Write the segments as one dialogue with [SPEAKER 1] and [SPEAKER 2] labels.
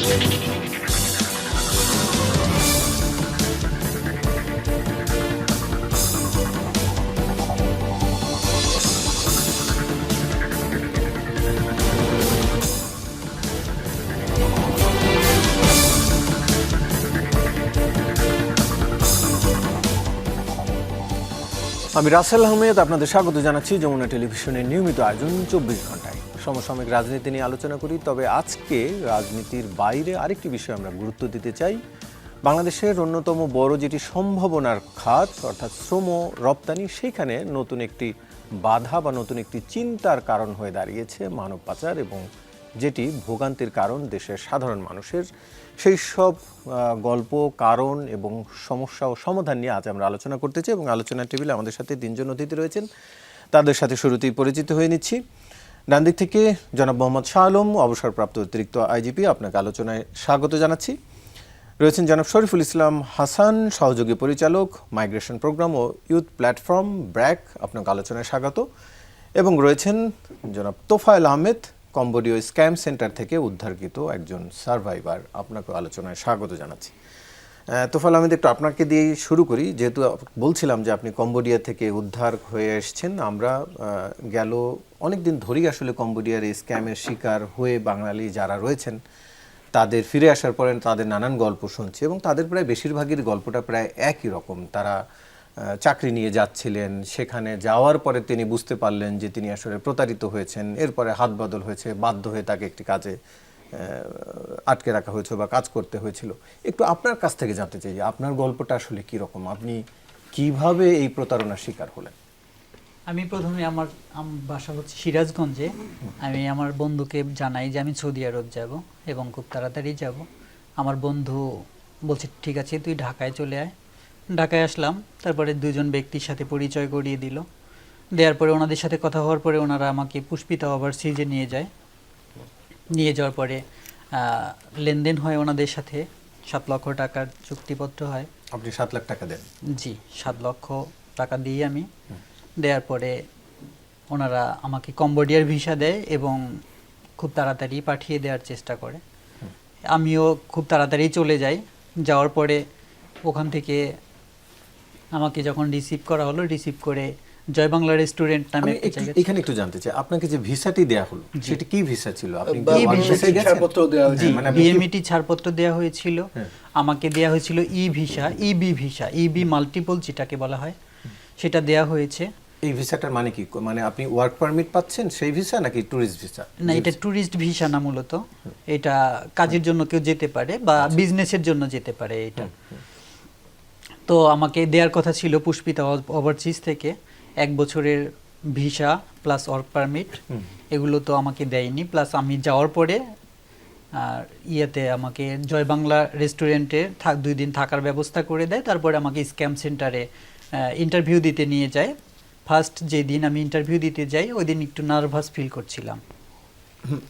[SPEAKER 1] আমি রাসেল আহমেদ, আপনাদের স্বাগত জানাচ্ছি যমুনা টেলিভিশনের নিয়মিত আয়োজন 24 ঘন্টায়। সমসাময়িক রাজনীতি নিয়ে আলোচনা করি, তবে আজকে রাজনীতির বাইরে আরেকটি বিষয় আমরা গুরুত্ব দিতে চাই। বাংলাদেশের অন্যতম বড় যেটি সম্ভাবনার খাত অর্থাৎ শ্রম রপ্তানি, সেখানে নতুন একটি বাধা বা নতুন একটি চিন্তার কারণ হয়ে দাঁড়িয়েছে মানব পাচার, এবং যেটি ভোগান্তির কারণ দেশের সাধারণ মানুষের। সেই সব গল্প, কারণ এবং সমস্যা ও সমাধান নিয়ে আজ আমরা আলোচনা করতে চাই, এবং আলোচনার টেবিলে আমাদের সাথে তিনজন অতিথি রয়েছেন। তাদের সাথে শুরুতেই পরিচিত হয়ে নিচ্ছি। ডান দিক থেকে জনাব মোহাম্মদ শাহ আলম, অবসরপ্রাপ্ত অতিরিক্ত আইজিপি, আপনাকে আলোচনায় স্বাগত জানাচ্ছি। রয়েছেন জনাব শরীফুল ইসলাম হাসান, সহযোগী পরিচালক, মাইগ্রেশন প্রোগ্রাম ও ইউথ প্ল্যাটফর্ম ব্র্যাক, আপনাকে আলোচনায় স্বাগত। এবং রয়েছেন জনাব Tofail Ahmed, Cambodia scam centre থেকে উদ্ধারকৃত একজন সার্ভাইভার, আপনাকে আলোচনায় স্বাগত জানাচ্ছি। তোফায়েল আহমেদ, একটু আপনাকে দিয়েই শুরু করি, যেহেতু বলছিলাম যে আপনি কম্বোডিয়া থেকে উদ্ধার হয়ে এসেছেন। আমরা গেল অনেক দিন ধরেই আসলে কম্বোডিয়ার এই স্ক্যামের শিকার হয়ে বাঙালি যারা রয়েছেন তাদের ফিরে আসার পরে তাদের নানান গল্প শুনছি, এবং তাদের প্রায় বেশিরভাগের গল্পটা প্রায় একই রকম। তারা চাকরি নিয়ে যাচ্ছিলেন, সেখানে যাওয়ার পরে তিনি বুঝতে পারলেন যে তিনি আসলে প্রতারিত হয়েছেন, এরপরে হাত বদল হয়েছে, বাধ্য হয়ে তাকে একটি কাজে আটকে রাখা হয়েছিল বা কাজ করতে হয়েছিল। একটু আপনার কাছ থেকে জানতে চাই যে আপনার গল্পটা আসলে কীরকম, আপনি কিভাবে এই প্রতারণার শিকার হলেন?
[SPEAKER 2] আমি প্রথমে আমার বাসা হচ্ছে সিরাজগঞ্জে। আমি আমার বন্ধুকে জানাই যে আমি সৌদি আরব যাব এবং খুব তাড়াতাড়ি যাব। আমার বন্ধু বলছে ঠিক আছে তুই ঢাকায় চলে আয়। ঢাকায় আসলাম, তারপরে দুজন ব্যক্তির সাথে পরিচয় করিয়ে দিল। দেওয়ার পরে ওনাদের সাথে কথা হওয়ার পরে ওনারা আমাকে পুষ্পিতা ওভারসিজে নিয়ে যায়। নিয়ে যাওয়ার পরে লেনদেন হয় ওনাদের সাথে, 7 লক্ষ টাকার চুক্তিপত্র হয়।
[SPEAKER 1] আপনি 7 লাখ টাকা দেন?
[SPEAKER 2] জি, 7 লক্ষ টাকা দিই আমি। দেওয়ার পরে ওনারা আমাকে কম্বোডিয়ার ভিসা দেয় এবং খুব তাড়াতাড়ি পাঠিয়ে দেওয়ার চেষ্টা করে। আমিও খুব তাড়াতাড়ি চলে যাই। যাওয়ার পরে ওখান থেকে আমাকে যখন রিসিভ করা হলো, রিসিভ করে জয় বাংলা রেস্টুরেন্ট নামে
[SPEAKER 1] এখানে একটু জানতে চাই, আপনাকে যে ভিসাটি দেয়া হলো সেটা কি ভিসা ছিল? আপনি
[SPEAKER 2] বিএমইটি ছাড়পত্র দেওয়া হয়েছিল। আমাকে দেওয়া হয়েছিল ই ভিসা, ইবি ভিসা, ইবি মাল্টিপল যেটাকে বলা হয়, সেটা দেওয়া হয়েছে।
[SPEAKER 1] এই ভিসাটার মানে কি? মানে আপনি ওয়ার্ক পারমিট পাচ্ছেন সেই ভিসা নাকি ট্যুরিস্ট ভিসা?
[SPEAKER 2] না, এটা ট্যুরিস্ট ভিসা না, মূলত এটা কাজের জন্য কেউ যেতে পারে বা বিজনেসের জন্য যেতে পারে এটা। তো আমাকে দেওয়ার কথা ছিল পুষ্পিতা ওভারসিজ থেকে 1 বছরের ভিসা প্লাস ওয়ার্ক পারমিট, এগুলো তো আমাকে দেয়নি। প্লাস আমি যাওয়ার পরে ইয়েতে আমাকে জয় বাংলা রেস্টুরেন্টে 2 দিন থাকার ব্যবস্থা করে দেয়। তারপরে আমাকে স্ক্যাম সেন্টারে ইন্টারভিউ দিতে নিয়ে যায়। ফার্স্ট যেদিন আমি ইন্টারভিউ দিতে যাই ওই দিন একটু নার্ভাস ফিল করছিলাম।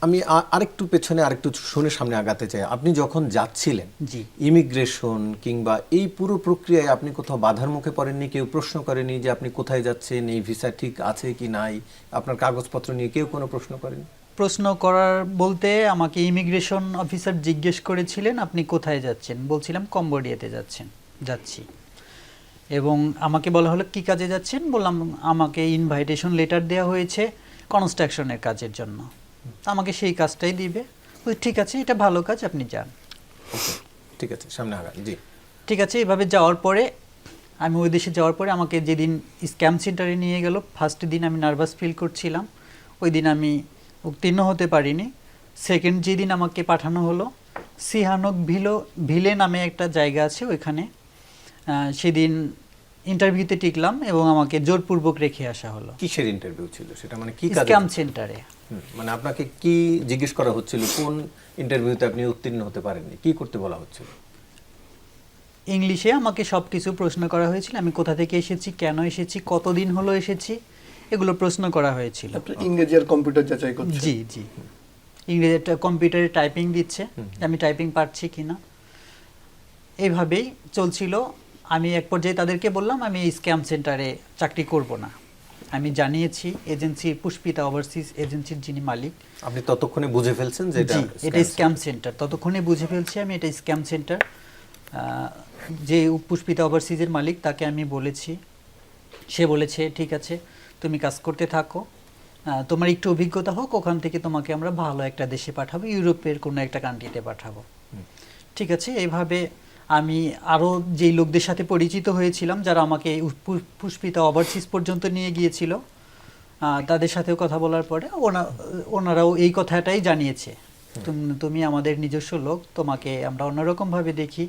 [SPEAKER 1] আমি আরেকটু পেছনে আরেকটু শুনে সামনে আগাতে চাই। আপনি যখন যাচ্ছিলেন
[SPEAKER 2] জি,
[SPEAKER 1] ইমিগ্রেশন কিংবা এই পুরো প্রক্রিয়ায় আপনি কোথাও বাধার মুখে পড়েননি? কেউ প্রশ্ন করেনি যে আপনি কোথায় যাচ্ছেন, এই ভিসা ঠিক আছে কি নাই, আপনার কাগজপত্র নিয়ে কেউ কোনো প্রশ্ন করেনি?
[SPEAKER 2] প্রশ্ন করার বলতে আমাকে ইমিগ্রেশন অফিসার জিজ্ঞেস করেছিলেন আপনি কোথায় যাচ্ছেন। বলছিলাম কম্বোডিয়াতে যাচ্ছি। এবং আমাকে বলা হলো কি কাজে যাচ্ছেন, বললাম আমাকে ইনভাইটেশন লেটার দেওয়া হয়েছে কনস্ট্রাকশনের কাজের জন্য, আমাকে সেই কাজটাই দিবে। ঠিক আছে, এটা ভালো কাজ, আপনি যান।
[SPEAKER 1] ঠিক আছে, সামনে আগান। জি,
[SPEAKER 2] ঠিক আছে। এভাবে যাওয়ার পরে আমি ওই দেশে যাওয়ার পরে আমাকে যেদিন স্ক্যাম সেন্টারে নিয়ে গেল, ফার্স্ট দিন আমি নার্ভাস ফিল করছিলাম, ওই দিন আমি উত্তীর্ণ হতে পারিনি। সেকেন্ড যেদিন আমাকে পাঠানো হলো সিহানক ভিলে নামে একটা জায়গা আছে ওইখানে, সেদিন ইন্টারভিউতে টিকলাম এবং আমাকে জোরপূর্বক রেখে আসা হলো।
[SPEAKER 1] কিসের ইন্টারভিউ ছিল সেটা? মানে কি কাজ?
[SPEAKER 2] স্ক্যাম সেন্টারে।
[SPEAKER 1] মানে আপনাকে কি জিজ্ঞেস করা হচ্ছিল? কোন ইন্টারভিউতে আপনি উত্তীর্ণ হতে পারেননি? কি করতে বলা হচ্ছিল?
[SPEAKER 2] ইংলিশে আমাকে সব কিছু প্রশ্ন করা হয়েছিল। আমি কোথা থেকে এসেছি, কেন এসেছি, কতদিন হলো এসেছি, এগুলো প্রশ্ন করা হয়েছিল।
[SPEAKER 3] ইংরেজি আর কম্পিউটার যাচাই করছে?
[SPEAKER 2] জি জি, ইংরেজি কম্পিউটারে টাইপিং দিচ্ছে, আমি টাইপিং পারছি কিনা, এইভাবেই চলছিল। আমি এক পর্যায়ে তাদেরকে বললাম আমি এই স্ক্যাম সেন্টারে চাকরি করব না, আমি জানিয়েছি এজেন্সির পুষ্পিতা ওভারসিজ এজেন্সির যিনি মালিক।
[SPEAKER 1] আপনি ততক্ষণে বুঝে ফেলছেন যে
[SPEAKER 2] জি, এটা স্ক্যাম সেন্টার। ততক্ষণে বুঝে ফেলছি আমি এটা স্ক্যাম সেন্টার। যে পুষ্পিতা ওভারসিজের মালিক তাকে আমি বলেছি, সে বলেছে ঠিক আছে তুমি কাজ করতে থাকো, তোমার একটু অভিজ্ঞতা হোক, ওখান থেকে তোমাকে আমরা ভালো একটা দেশে পাঠাবো, ইউরোপের কোনো একটা কান্ট্রিতে পাঠাবো। ঠিক আছে, এইভাবে আমি আরও যেই লোকদের সাথে পরিচিত হয়েছিলাম যারা আমাকে এই পুষ্পিতা ওভারসিজ পর্যন্ত নিয়ে গিয়েছিল, তাদের সাথেও কথা বলার পরে ওনারাও এই কথাটাই জানিয়েছে, তুমি আমাদের নিজস্ব লোক, তোমাকে আমরা অন্যরকমভাবে দেখি,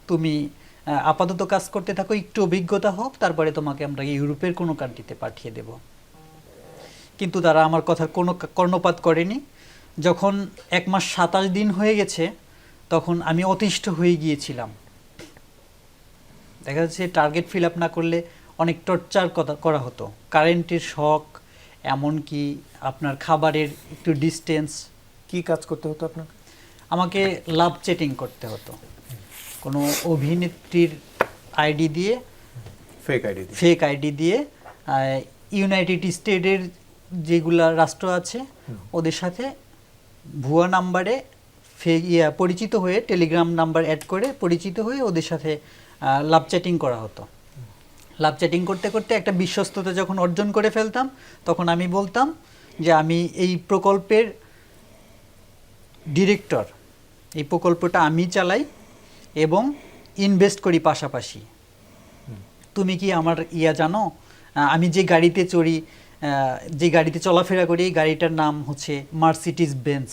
[SPEAKER 2] তুমি আপাতত কাজ করতে থাকো, একটু অভিজ্ঞতা হোক, তারপরে তোমাকে আমরা ইউরোপের কোনো কান্ট্রিতে পাঠিয়ে দেব। কিন্তু তারা আমার কথার কোনো কর্ণপাত করেনি। যখন 1 মাস 27 দিন হয়ে গেছে তখন আমি অতিষ্ঠ হয়ে গিয়েছিলাম। দেখা যাচ্ছে টার্গেট ফিল আপ না করলে অনেক টর্চার করা হতো, কারেন্টের শক, এমনকি আপনার খাবারের একটু ডিস্টেন্স।
[SPEAKER 1] কি কাজ করতে হতো আপনাকে?
[SPEAKER 2] আমাকে লাভ চ্যাটিং করতে হতো কোনো অভিনেত্রীর আইডি দিয়ে, ফেক আইডি দিয়ে ইউনাইটেড স্টেটের যেগুলা রাষ্ট্র আছে ওদের সাথে ভুয়া নাম্বারে পরিচিত হয়ে, টেলিগ্রাম নাম্বার অ্যাড করে পরিচিত হয়ে ওদের সাথে লাভ চ্যাটিং করা হতো। লাভ চ্যাটিং করতে করতে একটা বিশ্বস্ততা যখন অর্জন করে ফেলতাম তখন আমি বলতাম যে আমি এই প্রকল্পের ডিরেক্টর, এই প্রকল্পটা আমি চালাই এবং ইনভেস্ট করি পাশাপাশি। তুমি কি আমার জানো, আমি যে গাড়িতে চড়ি, যে গাড়িতে চলাফেরা করি, এই গাড়িটার নাম হচ্ছে মার্সিডিজ বেঞ্জ।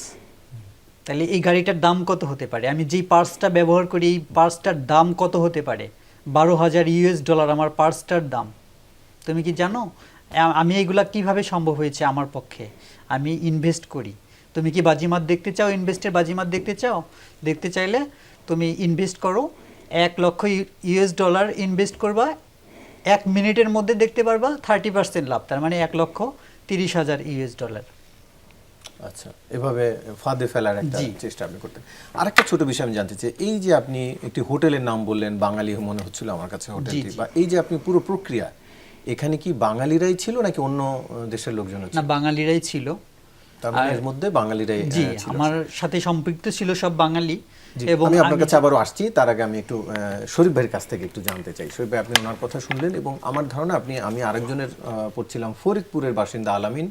[SPEAKER 2] তাহলে এই গাড়িটার দাম কত হতে পারে? আমি যেই পার্সটা ব্যবহার করি এই পার্সটার দাম কত হতে পারে? $12,000 আমার পার্সটার দাম। তুমি কি জানো আমি এইগুলা কিভাবে সম্ভব হয়েছে আমার পক্ষে? আমি ইনভেস্ট করি। তুমি কি বাজিমাত দেখতে চাও, ইনভেস্টের বাজিমাত দেখতে চাও? দেখতে চাইলে তুমি ইনভেস্ট করো, $1,00,000 ইনভেস্ট করবা, 1 মিনিটের মধ্যে দেখতে পারবা 30% লাভ, তার মানে $1,30,000।
[SPEAKER 1] আচ্ছা, এভাবে ফাঁদে ফেলার একটা চেষ্টা আপনি করতেন। আরেকটা ছোট বিষয় আমি জানতে চাই, এই যে আপনি একটি হোটেলের নাম বললেন, বাঙালি মনে হচ্ছিল আমার কাছে হোটেলটি, বা এই যে আপনি পুরো প্রক্রিয়া, এখানে কি বাঙালিরাই ছিল নাকি অন্য দেশের লোকজন ছিল?
[SPEAKER 2] না, বাঙালিরাই ছিল।
[SPEAKER 1] তার মানে এর মধ্যে বাঙালিরাই
[SPEAKER 2] জি,
[SPEAKER 1] ছিল।
[SPEAKER 2] আমার সাথে সম্পৃক্ত ছিল সব বাঙালি।
[SPEAKER 1] এবং আমি আপনার কাছে আবারও আসছি, তার আগে আমি একটু শরীফ ভাইয়ের কাছ থেকে একটু জানতে চাই। শরীফ ভাই, আপনি ওনার কথা শুনলেন এবং আমার ধারণা আমি আরেকজনের পড়ছিলাম, ফরিদপুরের বাসিন্দা আলামিন,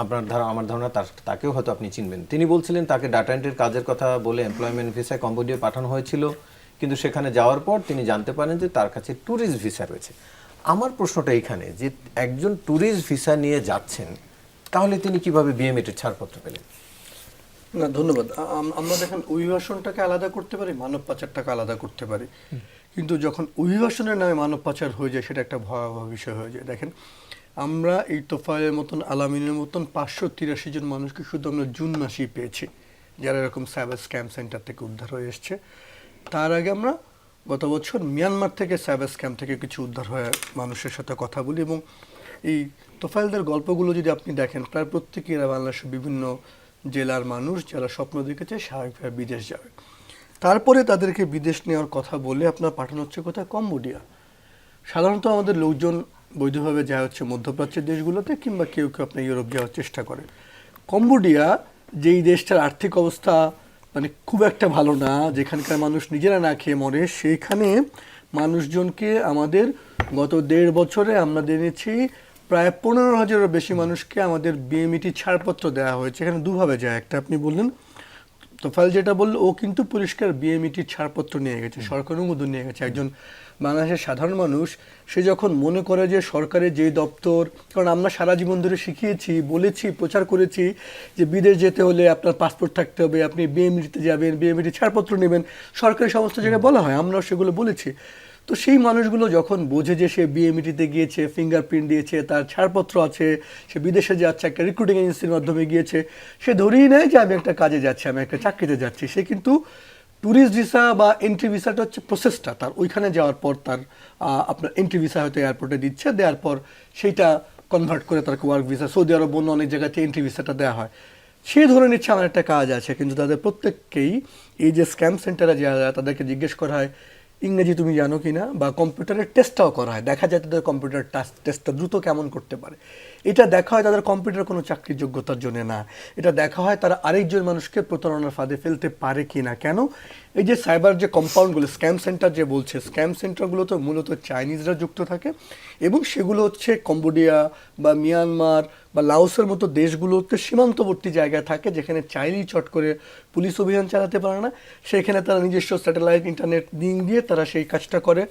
[SPEAKER 1] আমার ধারণা তাকেও হয়তো আপনি চিনবেন। তিনি বলছিলেন তাকে ডাটা এন্ট্রির কাজের কথা বলে এমপ্লয়মেন্ট ভিসায় কম্বোডিয়া পাঠানো হয়েছিল, কিন্তু সেখানে যাওয়ার পর তিনি জানতে পারেন যে তার কাছে ট্যুরিস্ট ভিসা রয়েছে। আমার প্রশ্নটা এইখানে যে একজন ট্যুরিস্ট ভিসা নিয়ে যাচ্ছেন, তাহলে তিনি কিভাবে বিএমএটির ছাড়পত্র পেলেন?
[SPEAKER 3] না, ধন্যবাদ। আমরা দেখেন অভিবাসনটাকে আলাদা করতে পারি, মানব পাচারটাকে আলাদা করতে পারি, কিন্তু যখন অভিবাসনের নামে মানব পাচার হয়ে যায় সেটা একটা ভয়াবহ বিষয় হয়ে যায়। দেখেন, আমরা এই তোফায়ের মতন, আলামিনের মতন 583 জন মানুষকে শুধু আমরা জুন মাসেই পেয়েছি যারা এরকম সাইবার স্ক্যাম সেন্টার থেকে উদ্ধার হয়ে এসছে। তার আগে আমরা গত বছর মিয়ানমার থেকে সাইবার স্ক্যাম থেকে কিছু উদ্ধার হয়ে মানুষের সাথে কথা বলি, এবং এই তোফায়েলদের গল্পগুলো যদি আপনি দেখেন, প্রায় প্রত্যেকেই এরা বাংলাদেশের বিভিন্ন জেলার মানুষ যারা স্বপ্ন দেখেছে স্বাভাবিকভাবে বিদেশ যাবে। তারপরে তাদেরকে বিদেশ নেওয়ার কথা বলে আপনার পাঠানো হচ্ছে কোথায়? কম্বোডিয়া। সাধারণত আমাদের লোকজন বৈধভাবে যায় হচ্ছে মধ্যপ্রাচ্যের দেশগুলোতে, কিংবা কেউ কেউ আপনার ইউরোপ যাওয়ার চেষ্টা করে। কম্বোডিয়া, যেই দেশটার আর্থিক অবস্থা মানে খুব একটা ভালো না, যেখানকার মানুষ নিজেরা না খেয়ে মরে, সেইখানে মানুষজনকে আমাদের গত 1.5 বছরে আমরা জেনেছি প্রায় 15,000-এরও বেশি মানুষকে আমাদের বিএমইটি ছাড়পত্র দেওয়া হয়েছে। এখানে দুভাবে যায়, একটা আপনি বললেন তোফায়েল যেটা বলল, ও কিন্তু পরিষ্কার বিএমইটির ছাড়পত্র নিয়ে গেছে, সরকার অনুমোদন নিয়ে গেছে। একজন বাংলাদেশের সাধারণ মানুষ, সে যখন মনে করে যে সরকারের যে দপ্তর, কারণ আমরা সারা জীবন ধরে শিখিয়েছি, বলেছি, প্রচার করেছি যে বিদেশ যেতে হলে আপনার পাসপোর্ট থাকতে হবে, আপনি বিএমইটিতে যাবেন, বিএমইটি ছাড়পত্র নেবেন, সরকারি সমস্ত জায়গায় বলা হয়, আমরাও সেগুলো বলেছি। তো সেই মানুষগুলো যখন বোঝে যে সে বিএমইটিতে গিয়েছে, ফিঙ্গারপ্রিন্ট দিয়েছে, তার ছাড়পত্র আছে, সে বিদেশে যাচ্ছে, একটা রিক্রুটিং এজেন্সির মাধ্যমে গিয়েছে, সে ধরেই নেয় যে আমি একটা কাজে যাচ্ছি, আমি একটা চাকরিতে যাচ্ছি। সে কিন্তু ট্যুরিস্ট ভিসা বা এন্ট্রি ভিসাটা হচ্ছে প্রসেসটা, তার ওইখানে যাওয়ার পর তার আপনার এন্ট্রি ভিসা হয়তো এয়ারপোর্টে দিচ্ছে, দেওয়ার পর সেইটা কনভার্ট করে তার ওয়ার্ক ভিসা, সৌদি আরব অন্য অনেক জায়গাতে এন্ট্রি ভিসাটা দেওয়া হয়। সে ধরে নিচ্ছে আমার একটা কাজ আছে, কিন্তু তাদের প্রত্যেককেই এই যে স্ক্যাম সেন্টারে যারা যায় তাদেরকে জিজ্ঞেস করা হয় ইংরেজি তুমি জানো কিনা, বা কম্পিউটারের টেস্টটাও করা হয়, দেখা যায় তাদের কম্পিউটার টেস্টটা দ্রুত কেমন করতে পারে। এটা দেখা হয় তাদের কম্পিউটার কোনো চাকরির যোগ্যতার জন্য না, এটা দেখা হয় তারা আরেকজন মানুষকে প্রতারণার ফাঁদে ফেলতে পারে কিনা। কেন? এই যে সাইবার যে কম্পাউন্ডগুলো, স্ক্যাম সেন্টার যে বলছে, স্ক্যাম সেন্টারগুলো তো মূলত চাইনিজরা যুক্ত থাকে, এবং সেগুলো হচ্ছে কম্বোডিয়া বা মিয়ানমার বা লাওসের মতো দেশগুলোতে সীমান্তবর্তী জায়গায় থাকে, যেখানে চাইলেই চট করে পুলিশ অভিযান চালাতে পারে না। সেখানে তারা নিজস্ব স্যাটেলাইট ইন্টারনেট লিঙ্ক দিয়ে তারা সেই কাজটা করে।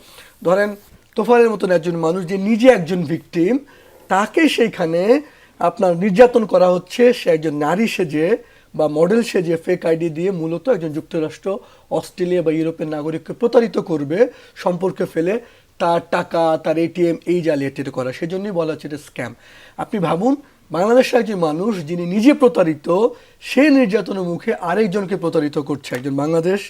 [SPEAKER 3] ধরেন তোফায়েলের মতন একজন মানুষ যে নিজে একজন ভিকটিম, তাকে সেইখানে আপনার নির্যাতন করা হচ্ছে, সে একজন নারী সেজে বা মডেল সেজে ফেক আইডি দিয়ে মূলত একজন যুক্তরাষ্ট্র, অস্ট্রেলিয়া বা ইউরোপের নাগরিককে প্রতারিত করবে, সম্পর্কে ফেলে তার টাকা, তার এটিএম এই জালিয়াতিটা করা। সেজন্যই বলা হচ্ছে এটা স্ক্যাম। আপনি ভাবুন, বাংলাদেশের একজন মানুষ যিনি নিজে প্রতারিত, সে নির্যাতনের মুখে আরেকজনকে প্রতারিত করছে। একজন বাংলাদেশ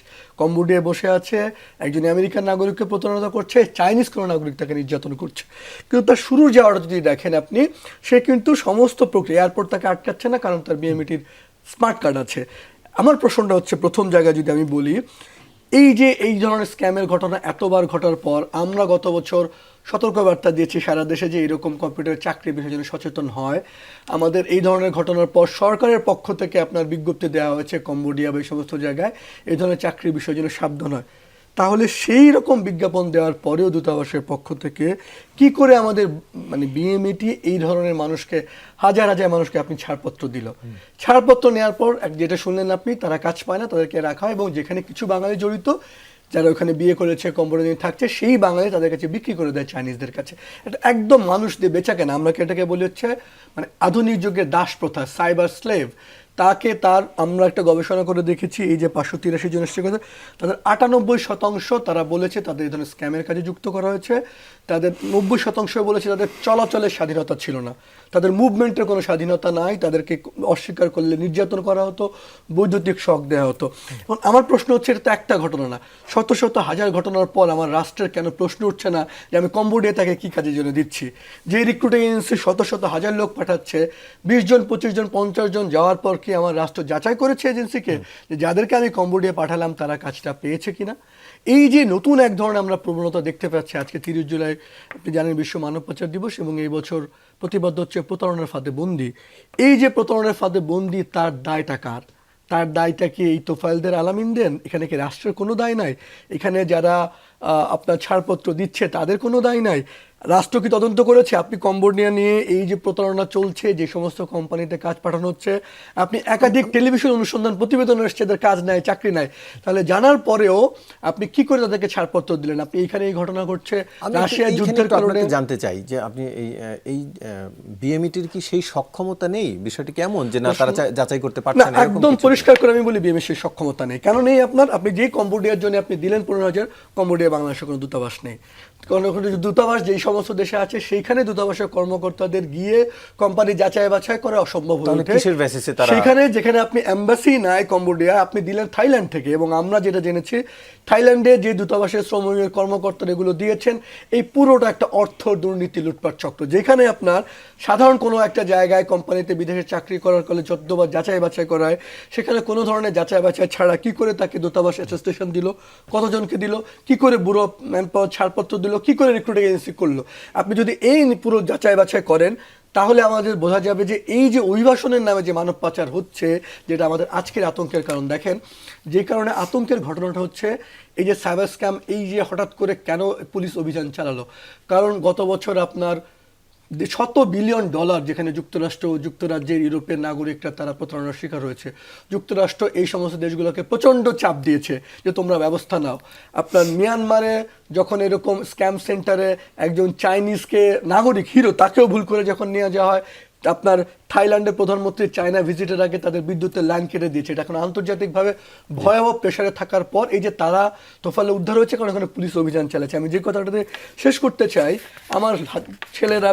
[SPEAKER 3] কম্বোডিয়ায় বসে আছে, একজন আমেরিকান নাগরিককে প্রতারণা করছে, চাইনিজ কোনো নাগরিক তাকে নির্যাতন করছে। কিন্তু তার শুরুর যাওয়াটা যদি দেখেন আপনি, সে কিন্তু সমস্ত প্রক্রিয়া, এয়ারপোর্ট তাকে আটকাচ্ছে না, কারণ তার বিএমইটির স্মার্ট কার্ড আছে। আমার প্রশ্নটা হচ্ছে, প্রথম জায়গায় যদি আমি বলি, এই যে এই ধরনের স্ক্যামের ঘটনা এতবার ঘটার পর আমরা গত বছর সতর্কবার্তা দিয়েছি সারা দেশে যে এরকম কম্পিউটার চাকরির বিষয়ে যেন সচেতন হয়। আমাদের এই ধরনের ঘটনার পর সরকারের পক্ষ থেকে আপনার বিজ্ঞপ্তি দেওয়া হয়েছে কম্বোডিয়া বা এই সমস্ত জায়গায় এই ধরনের চাকরির বিষয়ে যেন সাবধান হয়। তাহলে সেই রকম বিজ্ঞাপন দেওয়ার পরেও দূতাবাসের পক্ষ থেকে কি করে আমাদের মানে বিএমইটি এই ধরনের মানুষকে, হাজার হাজার মানুষকে আপনি ছাড়পত্র দিল, ছাড়পত্র নেওয়ার পর যেটা শুনলেন আপনি, তারা কাজ পায় না, তাদেরকে রাখা হয়, এবং যেখানে কিছু বাঙালি জড়িত, যারা ওখানে বিয়ে করেছে, কম্বোডিয়া থাকছে, সেই বাঙালি তাদের কাছে বিক্রি করে দেয় চাইনিজদের কাছে। এটা একদম মানুষ দিয়ে বেচা কেনা। আমরা এটাকে বলি হচ্ছে মানে আধুনিক যুগের দাস প্রথা, সাইবার স্লেভ। তাকে আমরা একটা গবেষণা করে দেখেছি, এই যে 583 জন এসেছে, তাদের 98% তারা বলেছে তাদের এই ধরনের স্ক্যামের কাজে যুক্ত করা হয়েছে। তাদের 90% বলেছে তাদের চলাচলের স্বাধীনতা ছিল না, তাদের মুভমেন্টের কোনো স্বাধীনতা নাই, তাদেরকে অস্বীকার করলে নির্যাতন করা হতো, বৈদ্যুতিক শক দেওয়া হতো। এবং আমার প্রশ্ন হচ্ছে, এটা তো একটা ঘটনা না, শত শত হাজার ঘটনার পর আমার রাষ্ট্রের কেন প্রশ্ন উঠছে না যে আমি কম্বোডিয়া তাকে কী কাজের জন্য দিচ্ছি? যে রিক্রুটিং এজেন্সি শত শত হাজার লোক পাঠাচ্ছে, 20 জন 25 জন 50 জন যাওয়ার পর কি আমার রাষ্ট্র যাচাই করেছে এজেন্সিকে যে যাদেরকে আমি কম্বোডিয়া পাঠালাম তারা কাজটা পেয়েছে কিনা? এই যে নতুন এক ধরনের আমরা প্রবণতা দেখতে পাচ্ছি, আজকে 30 জুলাই আপনি জানেন বিশ্ব মানব পাচার দিবস, এবং এই বছর প্রতিবাদ হচ্ছে প্রতারণার ফাঁদে বন্দী। এই যে প্রতারণার ফাঁদে বন্দী, তার দায়টা কার? তার দায়টা কি এই তোফায়েলদের, আলামিনদের? এখানে কি রাষ্ট্রের কোনো দায় নাই? এখানে যারা আপনার ছাড়পত্র দিচ্ছে তাদের কোনো দায় নাই? রাষ্ট্র কি তদন্ত করেছে? আপনি কম্বোডিয়া নিয়ে এই যে প্রতারণা চলছে, যে সমস্ত কোম্পানিতে কাজ পাঠানো হচ্ছে, আপনি একাধিক টেলিভিশন অনুসন্ধান প্রতিবেদন এসছে এদের কাজ নাই, চাকরি নাই, তাহলে জানার পরেও আপনি কি করে তাদেরকে ছাড়পত্র দিলেন? আপনি এইখানে এই ঘটনা ঘটছে, রাশিয়া যুদ্ধের কারণে।
[SPEAKER 1] জানতে চাই যে আপনি এই বিএমইটির কি সেই সক্ষমতা নেই? বিষয়টি কেমন যে না তারা যাচাই করতে পারছে না?
[SPEAKER 3] একদম পরিষ্কার করে আমি বলি, বিএমইর সেই সক্ষমতা নেই। কেন নেই আপনার? আপনি যে কম্বোডিয়ার জন্য আপনি দিলেন 15,000, কম্বোডিয়া বাংলাদেশের কোনো দূতাবাস নেই। কোনো দূতাবাস যেই সমস্ত দেশে আছে সেইখানে দূতাবাসের কর্মকর্তাদের গিয়ে কোম্পানি যাচাই বাছাই করা অসম্ভব হয়ে ওঠে। সেখানে যেখানে আপনি এম্বাসি নাই কম্বোডিয়া, আপনি দিলেন থাইল্যান্ড থেকে, এবং আমরা যেটা জেনেছি থাইল্যান্ডে যে দূতাবাসের শ্রমিক কর্মকর্তারা এগুলো দিয়েছেন, এই পুরোটা একটা অর্থ দুর্নীতি লুটপাট চক্র, যেখানে আপনার সাধারণ কোনো একটা জায়গায় কোম্পানিতে বিদেশে চাকরি করার ফলে যতবার যাচাই বাছাই করায়, সেখানে কোনো ধরনের যাচাই বাছাই ছাড়া কি করে তাকে দূতাবাস অ্যাটেস্টেশন দিল, কতজনকে দিল, কি করে ব্যুরো ম্যান পাওয়ার ছাড়পত্র দিল, কি করে রিক্রুটিং এজেন্সি করলো। আপনি যদি এই পুরো যাচাই বাছাই করেন, তাহলে আমাদের বোঝা যাবে যে এই যে অভিবাসনের নামে যে মানব পাচার হচ্ছে, যেটা আমাদের আজকের আতঙ্কের কারণ। দেখেন, যে কারণে আতঙ্কের ঘটনাটা হচ্ছে এই যে সাইবার স্ক্যাম, এই যে হঠাৎ করে কেন পুলিশ অভিযান চালালো, কারণ গত বছর আপনার $100 বিলিয়ন যেখানে যুক্তরাজ্যের ইউরোপের নাগরিকরা তারা প্রতারণার শিকার হয়েছে। যুক্তরাষ্ট্র এই সমস্ত দেশগুলোকে প্রচণ্ড চাপ দিয়েছে যে তোমরা ব্যবস্থা নাও। আপনার মিয়ানমারে যখন এরকম স্ক্যাম সেন্টারে একজন চাইনিজকে নাগরিক হিরো, তাকেও ভুল করে যখন নিয়ে যাওয়া হয়, আপনার থাইল্যান্ডের প্রধানমন্ত্রী চায়না ভিজিটের আগে তাদের বিদ্যুতের লাইন কেটে দিয়েছে। এটা এখন আন্তর্জাতিকভাবে ভয়াবহ প্রেশারে থাকার পর এই যে তারা তোফালে উদ্ধার হয়েছে, কারণ এখানে পুলিশ অভিযান চালাচ্ছে। আমি যে কথাটাতে শেষ করতে চাই, আমার ছেলেরা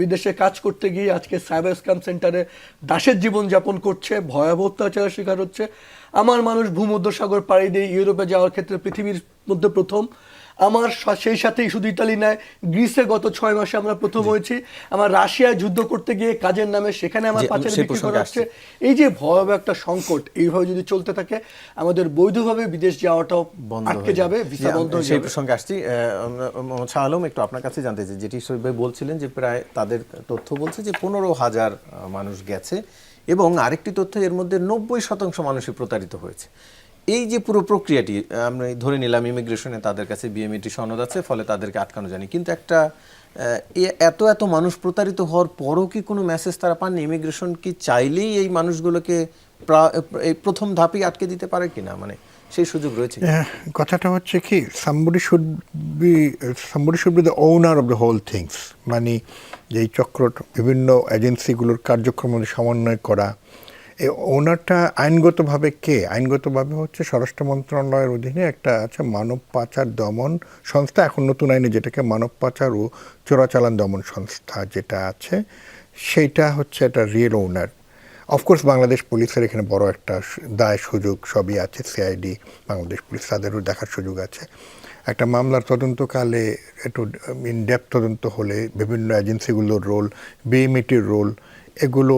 [SPEAKER 3] বিদেশে কাজ করতে গিয়ে আজকে সাইবার স্ক্যাম সেন্টারে দাসের জীবন যাপন করছে, ভয়াবহ অত্যাচারের শিকার হচ্ছে। আমার মানুষ ভূমধ্যসাগর পাড়ি দিয়ে ইউরোপে যাওয়ার ক্ষেত্রে পৃথিবীর মধ্যে প্রথম। আমার সেই সাথেই শুধু ইতালি নয়, গ্রিসে গত 6 মাসে আমরা প্রথম হয়েছি। আমার রাশিয়ায় যুদ্ধ করতে গিয়ে কাজের নামে সেখানে আমার
[SPEAKER 1] জি,
[SPEAKER 3] পাচার
[SPEAKER 1] সেই
[SPEAKER 3] বিক্রি
[SPEAKER 1] প্রসঙ্গে
[SPEAKER 3] করা হচ্ছে। এই যে ভয়াবহ একটা সংকট, এইভাবে যদি চলতে থাকে আমাদের বৈধভাবে বিদেশ যাওয়াটাও
[SPEAKER 1] বন্ধ
[SPEAKER 3] আটকে
[SPEAKER 1] হয়ে
[SPEAKER 3] যাবে, ভিসা বন্ধ হয়ে
[SPEAKER 1] সেই
[SPEAKER 3] যাবে।
[SPEAKER 1] প্রসঙ্গে আসছি। মোহাম্মদ শাহ আলম, একটু আপনার কাছে জানতে চাই, যেটি শরীফ ভাই বলছিলেন যে প্রায় তাদের তথ্য বলছে যে 15,000 মানুষ গেছে এবং আরেকটি তথ্য এর মধ্যে 90% মানুষই প্রতারিত হয়েছে। এই যে পুরো প্রক্রিয়াটি আমরা ধরে নিলাম ইমিগ্রেশনে তাদের কাছে বিএমইটি সনদ আছে, ফলে তাদেরকে আটকানো যায়নি, কিন্তু একটা এত এত মানুষ প্রতারিত হওয়ার পরও কি কোনো মেসেজ তারা পাননি? ইমিগ্রেশন কি চাইলেই এই মানুষগুলোকে এই প্রথম ধাপেই আটকে দিতে পারে কিনা, মানে সেই সুযোগ রয়েছে?
[SPEAKER 4] কথাটা হচ্ছে কি, somebody should be the owner of the whole things, মানে যে এই চক্র বিভিন্ন এজেন্সিগুলোর কার্যক্রমের সমন্বয় করা, এই ওনারটা আইনগতভাবে কে? আইনগতভাবে হচ্ছে স্বরাষ্ট্র মন্ত্রণালয়ের অধীনে একটা আছে মানব পাচার দমন সংস্থা, এখন নতুন আইনে যেটাকে মানব পাচার ও চোরাচালান দমন সংস্থা যেটা আছে, সেইটা হচ্ছে একটা রিয়েল ওনার। অফকোর্স বাংলাদেশ পুলিশের এখানে বড় একটা দায় সুযোগ সবই আছে, সিআইডি, বাংলাদেশ পুলিশ, তাদেরও দেখার সুযোগ আছে। একটা মামলার তদন্তকালে একটু ইন ডেপথ তদন্ত হলে বিভিন্ন এজেন্সিগুলোর রোল, বিএমইটির রোল, এগুলো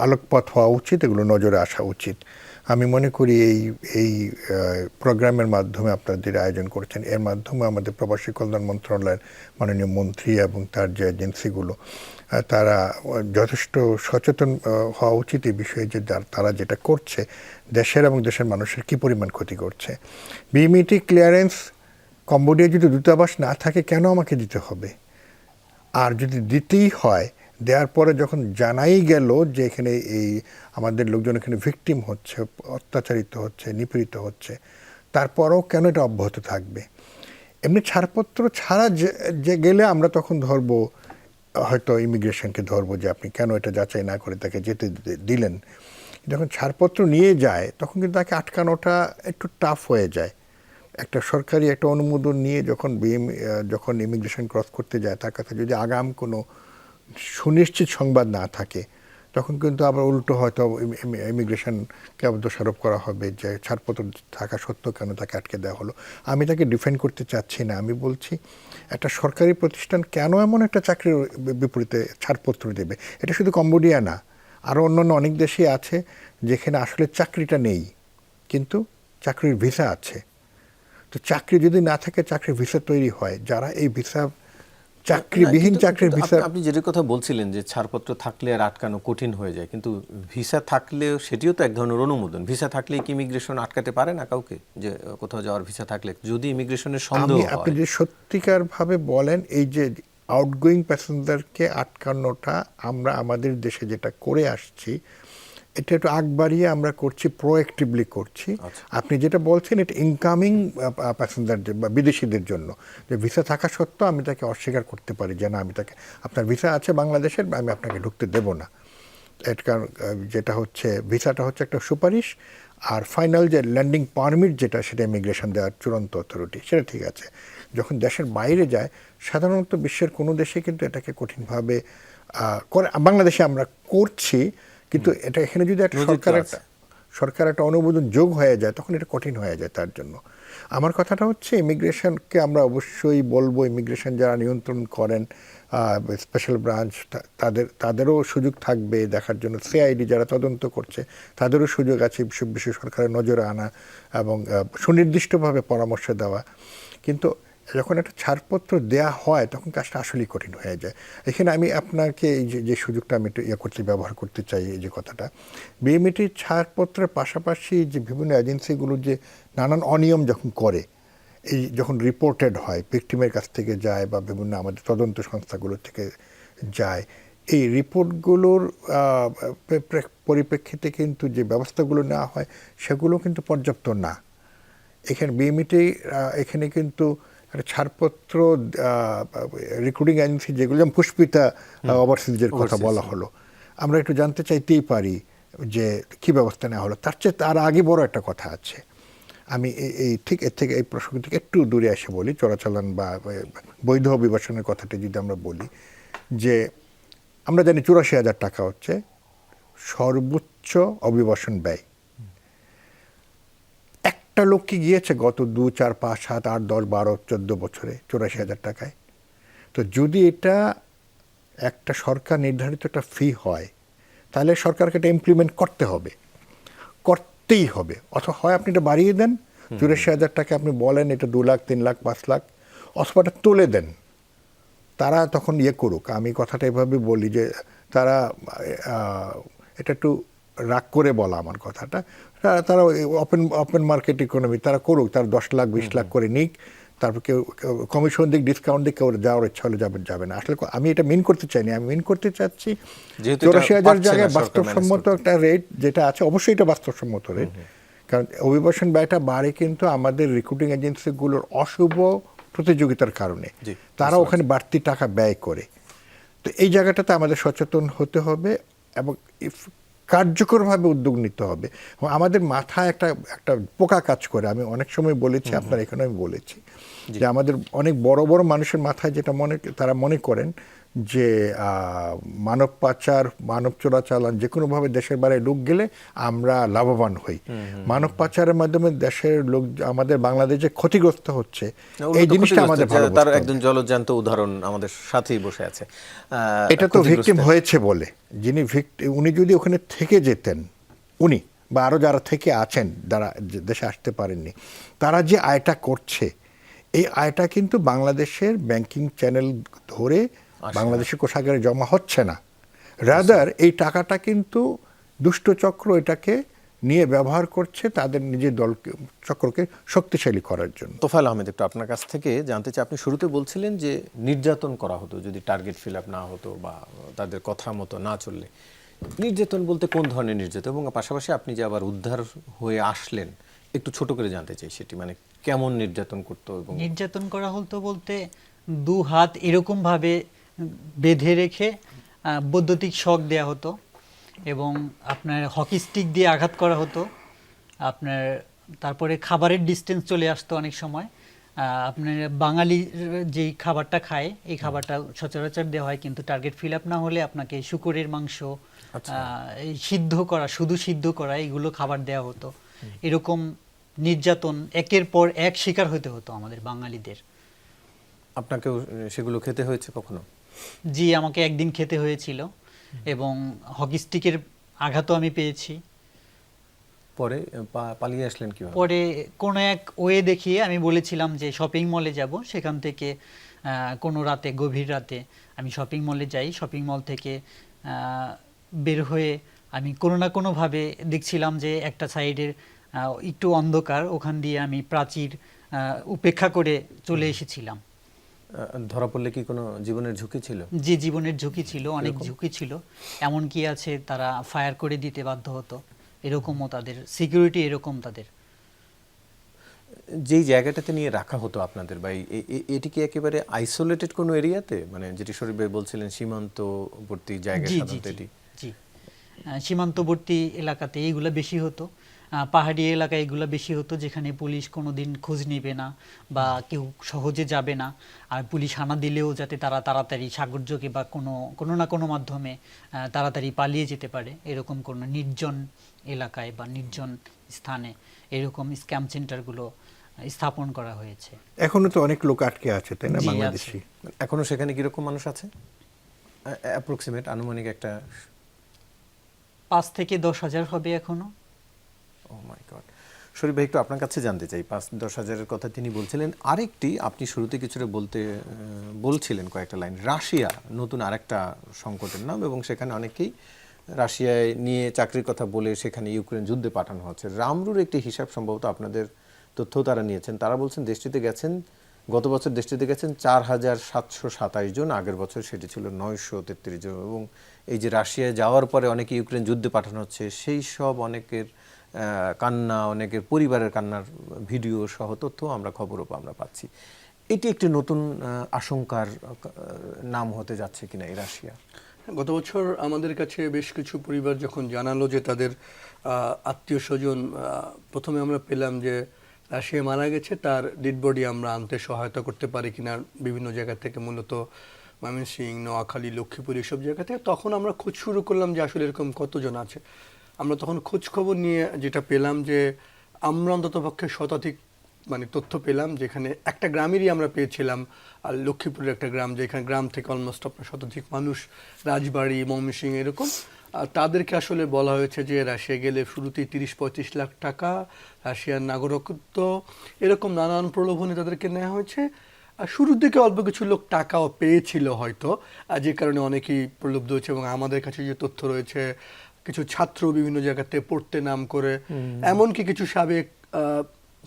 [SPEAKER 4] আলোকপাত হওয়া উচিত, এগুলো নজরে আসা উচিত। আমি মনে করি এই প্রোগ্রামের মাধ্যমে আপনাদের আয়োজন করেছেন, এর মাধ্যমে আমাদের প্রবাসী কল্যাণ মন্ত্রণালয়ের মাননীয় মন্ত্রী এবং তার যে এজেন্সিগুলো, তারা যথেষ্ট সচেতন হওয়া উচিত এই বিষয়ে, যে তারা যেটা করছে দেশের এবং দেশের মানুষের কী পরিমাণ ক্ষতি করছে। বিএমইটি ক্লিয়ারেন্স কম্বোডিয়া যদি দূতাবাস না থাকে কেন আমাকে দিতে হবে? আর যদি দিতেই হয়, দেওয়ার পরে যখন জানাই গেল যে এখানে এই আমাদের লোকজন এখানে ভিকটিম হচ্ছে, অত্যাচারিত হচ্ছে, নিপীড়িত হচ্ছে, তারপরেও কেন এটা অব্যাহত থাকবে? এমনি ছাড়পত্র ছাড়া যে গেলে আমরা তখন ধরবো, হয়তো ইমিগ্রেশনকে ধরবো যে আপনি কেন এটা যাচাই না করে তাকে যেতে দিলেন। যখন ছাড়পত্র নিয়ে যায় তখন কিন্তু তাকে আটকানোটা একটু টাফ হয়ে যায়। একটা সরকারি একটা অনুমোদন নিয়ে যখন ইমিগ্রেশন ক্রস করতে যায়, তার কাছে যদি আগাম কোনো সুনিশ্চিত সংবাদ না থাকে, তখন কিন্তু আবার উল্টো হয়তো ইমিগ্রেশনকে দোষারোপ করা হবে যে ছাড়পত্র থাকা সত্ত্বেও কেন তাকে আটকে দেওয়া হলো। আমি তাকে ডিফেন্ড করতে চাচ্ছি না, আমি বলছি একটা সরকারি প্রতিষ্ঠান কেন এমন একটা চাকরির বিপরীতে ছাড়পত্র দেবে? এটা শুধু কম্বোডিয়া না, আরও অন্যান্য অনেক দেশই আছে যেখানে আসলে চাকরিটা নেই কিন্তু চাকরির ভিসা আছে। তো চাকরি যদি না থাকে, চাকরির ভিসা তৈরি হয়, যারা এই ভিসা চাকরিবিহীন চাকরির ভিসা।
[SPEAKER 1] আপনি যেটার কথা বলছিলেন যে ছাড়পত্র থাকলে আর আটকানো কঠিন হয়ে যায়, কিন্তু ভিসা থাকলেও সেটিও তো এক ধরনের অনুমোদন। ভিসা থাকলে কি ইমিগ্রেশন আটকাতে পারে না কাউকে? যে কোথাও যাওয়ার ভিসা থাকলে যদি ইমিগ্রেশনের সন্দেহ হয়,
[SPEAKER 4] আপনি যে সত্যিকার ভাবে বলেন, এই যে আউটগোয়িং প্যাসেঞ্জারকে আটকানোটা আমরা আমাদের দেশে যেটা করে আসছি, এটা একটু আগ বাড়িয়ে আমরা করছি, প্রোঅ্যাক্টিভলি করছি। আপনি যেটা বলছেন এটা ইনকামিং প্যাসেঞ্জারদের বা বিদেশিদের জন্য, যে ভিসা থাকা সত্ত্বেও আমি তাকে অস্বীকার করতে পারি যে না, আমি তাকে, আপনার ভিসা আছে বাংলাদেশের, আমি আপনাকে ঢুকতে দেব না। এটা যেটা হচ্ছে ভিসাটা হচ্ছে একটা সুপারিশ, আর ফাইনাল যে ল্যান্ডিং পারমিট যেটা, সেটা ইমিগ্রেশন দেওয়ার চূড়ান্ত অথরিটি, সেটা ঠিক আছে। যখন দেশের বাইরে যায়, সাধারণত বিশ্বের কোনো দেশে কিন্তু এটাকে কঠিনভাবে করে, বাংলাদেশে আমরা করছি, কিন্তু এটা এখানে যদি একটা সরকার একটা অনুমোদন যোগ হয়ে যায়, তখন এটা কঠিন হয়ে যায় তার জন্য। আমার কথাটা হচ্ছে ইমিগ্রেশনকে আমরা অবশ্যই বলবো, ইমিগ্রেশন যারা নিয়ন্ত্রণ করেন, স্পেশাল ব্রাঞ্চ, তাদেরও সুযোগ থাকবে দেখার জন্য। সিআইডি যারা তদন্ত করছে, তাদেরও সুযোগ আছে বিশ্ব সরকারের নজরে আনা এবং সুনির্দিষ্টভাবে পরামর্শ দেওয়া। কিন্তু যখন একটা ছাড়পত্র দেয়া হয়, তখন কাজটা আসলেই কঠিন হয়ে যায়। এখানে আমি আপনাকে এই যে সুযোগটা আমি একটু ব্যবহার করতে চাই, এই যে কথাটা, বিএমইটির ছাড়পত্রের পাশাপাশি যে বিভিন্ন এজেন্সিগুলো যে নানান অনিয়ম যখন করে, এই যখন রিপোর্টেড হয়, ভিকটিমের কাছ থেকে যায় বা বিভিন্ন আমাদের তদন্ত সংস্থাগুলো থেকে যায়, এই রিপোর্টগুলোর পরিপ্রেক্ষিতে কিন্তু যে ব্যবস্থাগুলো নেওয়া হয়, সেগুলো কিন্তু পর্যাপ্ত না। এখানে বিএমইটি এখানে কিন্তু একটা ছাড়পত্র রিক্রুটিং এজেন্সি যেগুলো, যেমন পুষ্পিতা ওভারসিজের কথা বলা হলো, আমরা একটু জানতে চাইতেই পারি যে কী ব্যবস্থা নেওয়া হলো। তার আগে বড় একটা কথা আছে, আমি ঠিক এর থেকে, এই প্রসঙ্গ থেকে একটু দূরে এসে বলি, চোরাচালান বা বৈধ অভিবাসনের কথাটা যদি আমরা বলি, যে আমরা জানি 84,000 টাকা হচ্ছে সর্বোচ্চ অভিবাসন ব্যয়। একটা লোক কি গিয়েছে গত 2, 4, 5, 7, 8, 10, 12, 14 বছরে 84,000 টাকায়? তো যদি এটা একটা সরকার নির্ধারিত একটা ফি হয়, তাহলে সরকারকে এটা ইমপ্লিমেন্ট করতেই হবে। অথবা হয় আপনি এটা বাড়িয়ে দেন, 84,000 টাকা আপনি বলেন এটা 2 লাখ, 3 লাখ, 5 লাখ, অথবা এটা তুলে দেন। তারা তখন করুক। আমি কথাটা এভাবে বলি যে তারা এটা একটু রাগ করে বলা আমার কথাটা, তারা ওপেন মার্কেট ইকোনমি তারা করুক, তারা 10 লাখ 20 লাখ করে নিক, তারপর কেউ কমিশন দিক, ডিসকাউন্ট দিক, কেউ যাওয়ার ইচ্ছা হলে যাবে না। আসলে আমি এটা মিন করতে চাইনি, আমি মিন করতে চাচ্ছি 84,000 জায়গায় বাস্তবসম্মত একটা রেট যেটা আছে, অবশ্যই এটা বাস্তবসম্মত রেট। কারণ অভিবাসন ব্যয়টা বাড়ে কিন্তু আমাদের রিক্রুটিং এজেন্সিগুলোর অশুভ প্রতিযোগিতার কারণে, তারা ওখানে বাড়তি টাকা ব্যয় করে। তো এই জায়গাটাতে আমাদের সচেতন হতে হবে এবং কার্যকরভাবে উদ্যোগ নিতে হবে। এবং আমাদের মাথায় একটা পোকা কাজ করে, আমি অনেক সময় বলেছি, আপনার এখানে আমি বলেছি যে আমাদের অনেক বড় বড় মানুষের মাথায় যেটা তারা মনে করেন যে মানব পাচার, মানব চোরাচালান যে কোনোভাবে দেশের বাইরে লোক গেলে আমরা লাভবান হই। মানব পাচারের মাধ্যমে দেশের লোক আমাদের বাংলাদেশে ক্ষতিগ্রস্ত হচ্ছে, এই জিনিসটা আমাদের ভালো বুঝতে
[SPEAKER 1] তার
[SPEAKER 4] হবে।
[SPEAKER 1] একজন জলজ্যান্ত উদাহরণ আমাদের সাথেই বসে আছে।
[SPEAKER 4] এটা তো ভিকটিম হয়েছে বলে, যিনি উনি যদি ওখানে থেকে যেতেন, উনি বা আরো যারা থেকে আছেন, যারা দেশে আসতে পারেননি, তারা যে আয়টা করছে, এই আয়টা কিন্তু বাংলাদেশের ব্যাংকিং চ্যানেল ধরে বাংলাদেশের কোষাগারে জমা হচ্ছে না। রাদার এই টাকাটা কিন্তু দুষ্ট চক্র এটাকে নিয়ে ব্যবহার করছে তাদের নিজের দলকে, চক্রকে শক্তিশালী করার জন্য।
[SPEAKER 1] তোফায়েল আহমেদ, একটু আপনার কাছ থেকে জানতে চাই, আপনি শুরুতে বলছিলেন যে নির্যাতন করা হতো যদি টার্গেট ফিল আপ না হতো বা তাদের কথা মতো না চললে। নির্যাতন বলতে কোন ধরনের নির্যাতন, এবং পাশাপাশি আপনি যে আবার উদ্ধার হয়ে আসলেন, একটু ছোট করে জানতে চাই সেটি, মানে কেমন নির্যাতন করতো? এবং
[SPEAKER 2] নির্যাতন করা হতো বলতে 2 হাত এরকম ভাবে বেঁধে রেখে বৈদ্যুতিক শক দেয়া হতো এবং আপনার হকি স্টিক দিয়ে আঘাত করা হতো আপনার। তারপরে খাবারের ডিস্টেন্স চলে আসতো অনেক সময়। আপনার বাঙালি যেই খাবারটা খায়, এই খাবারটা সচরাচর দেওয়া হয়, কিন্তু টার্গেট ফিল আপ না হলে আপনাকে শুকরের মাংস, এই সিদ্ধ করা, শুধু সিদ্ধ করা, এগুলো খাবার দেওয়া হতো। এরকম নির্যাতন একের পর এক শিকার হতে হতো আমাদের বাঙালিদের।
[SPEAKER 1] আপনাকেও সেগুলো খেতে হয়েছে কখনো?
[SPEAKER 2] জি, আমাকে একদিন খেতে হয়েছিল এবং হকি স্টিকের আঘাতও আমি পেয়েছি।
[SPEAKER 1] পরে পালিয়ে আসলেন কিভাবে?
[SPEAKER 2] পরে কোনো এক ওয়ে দেখিয়ে আমি বলেছিলাম যে শপিং মলে যাব, সেখান থেকে কোনো রাতে, গভীর রাতে আমি শপিং মলে যাই। শপিং মল থেকে বের হয়ে আমি কোনো না কোনোভাবে দেখছিলাম যে একটা সাইডের একটু অন্ধকার, ওখান দিয়ে আমি প্রাচীর উপেক্ষা করে চলে এসেছিলাম।
[SPEAKER 1] ধরা পড়লে কি কোনো জীবনের ঝুঁকি ছিল?
[SPEAKER 2] জি, জীবনের ঝুঁকি ছিল, অনেক ঝুঁকি ছিল। এমন কি আছে তারা ফায়ার করে দিতে বাধ্য হতো, এরকমও তাদের সিকিউরিটি, এরকম তাদের।
[SPEAKER 1] যেই জায়গাটাতে নিয়ে রাখা হতো আপনাদের, বা এটি কি একেবারে আইসোলেটেড কোনো এরিয়াতে, মানে যেটি শরীফ ভাই বলছিলেন সীমান্তবর্তী জায়গা?
[SPEAKER 2] জি জি
[SPEAKER 1] সাধারণত
[SPEAKER 2] জি
[SPEAKER 1] এটি
[SPEAKER 2] জি সীমান্তবর্তী এলাকাতে এইগুলো বেশি হতো। পাহাড়ি এলাকায় এগুলো বেশি হতো, যেখানে পুলিশ কোনোদিন খোঁজ নেবে না বা কেউ সহজে যাবে না। আর পুলিশ হানা দিলেও যাতে তারা তাড়াতাড়ি সাগরযোগে বা কোনো না কোনো মাধ্যমে তাড়াতাড়ি পালিয়ে যেতে পারে, এরকম কোনো নির্জন এলাকায় বা নির্জন স্থানে এরকম স্ক্যাম সেন্টারগুলো স্থাপন করা হয়েছে।
[SPEAKER 4] এখনো তো অনেক লোক আটকে আছে, তাই না,
[SPEAKER 2] জি,
[SPEAKER 4] বাংলাদেশি?
[SPEAKER 1] এখনো সেখানে কিরকম মানুষ আছে? অ্যাপ্রক্সিমেট আনুমানিক একটা
[SPEAKER 2] 5 থেকে 10 হাজার হবে এখনো।
[SPEAKER 1] ও মাই গড। শরীফ ভাই, একটু আপনার কাছে জানতে চাই, 5-10 হাজারের কথা তিনি বলছিলেন। আরেকটি আপনি শুরুতে কিছুটা বলছিলেন কয়েকটা লাইন, রাশিয়া নতুন আরেকটা সংকটের নাম, এবং সেখানে অনেকেই রাশিয়ায় নিয়ে চাকরির কথা বলে সেখানে ইউক্রেন যুদ্ধে পাঠানো হচ্ছে। রামরুর একটি হিসাব, সম্ভবত আপনাদের তথ্য তারা নিয়েছেন, তারা বলছেন দেশটিতে গেছেন, গত বছর দেশটিতে গেছেন 4,727 জন, আগের বছর সেটি ছিল 933 জন। এবং এই যে রাশিয়ায় যাওয়ার পরে অনেকে ইউক্রেন যুদ্ধে পাঠানো হচ্ছে, সেই সব অনেকের কান্না, অনেকের পরিবারের কান্নার ভিডিও সহ তথ্য খবরও আমরা পাচ্ছি। এটি একটি নতুন আশঙ্কার নাম হতে যাচ্ছে কিনা এই রাশিয়া?
[SPEAKER 3] গত বছর আমাদের কাছে বেশ কিছু পরিবার যখন জানালো যে তাদের আত্মীয় স্বজন, প্রথমে আমরা পেলাম যে রাশিয়া মারা গেছে, তার ডেড বডি আমরা আনতে সহায়তা করতে পারি কিনা বিভিন্ন জায়গা থেকে, মূলত ময়মনসিংহ, নোয়াখালী, লক্ষ্মীপুর, এইসব জায়গা থেকে। তখন আমরা খোঁজ শুরু করলাম যে আসলে এরকম কতজন আছে। আমরা তখন খোঁজ খবর নিয়ে যেটা পেলাম যে আমরা অন্ততপক্ষে শতাধিক মানে তথ্য পেলাম, যেখানে একটা গ্রামেরই আমরা পেয়েছিলাম, আর লক্ষ্মীপুরের একটা গ্রাম, যেখানে গ্রাম থেকে অলমোস্ট আপনার শতাধিক মানুষ, রাজবাড়ি, ময়মনসিংহ এরকম, তাদেরকে আসলে বলা হয়েছে যে রাশিয়া গেলে শুরুতেই 30-35 লাখ টাকা, রাশিয়ার নাগরিকত্ব, এরকম নানান প্রলোভনে তাদেরকে নেওয়া হয়েছে। আর শুরুর দিকে অল্প কিছু লোক টাকাও পেয়েছিল হয়তো, যে কারণে অনেকেই প্রলুব্ধ হয়েছে। এবং আমাদের কাছে যে তথ্য রয়েছে, কিছু ছাত্র বিভিন্ন জায়গাতে পড়তে নাম করে, এমনকি কিছু সাবেক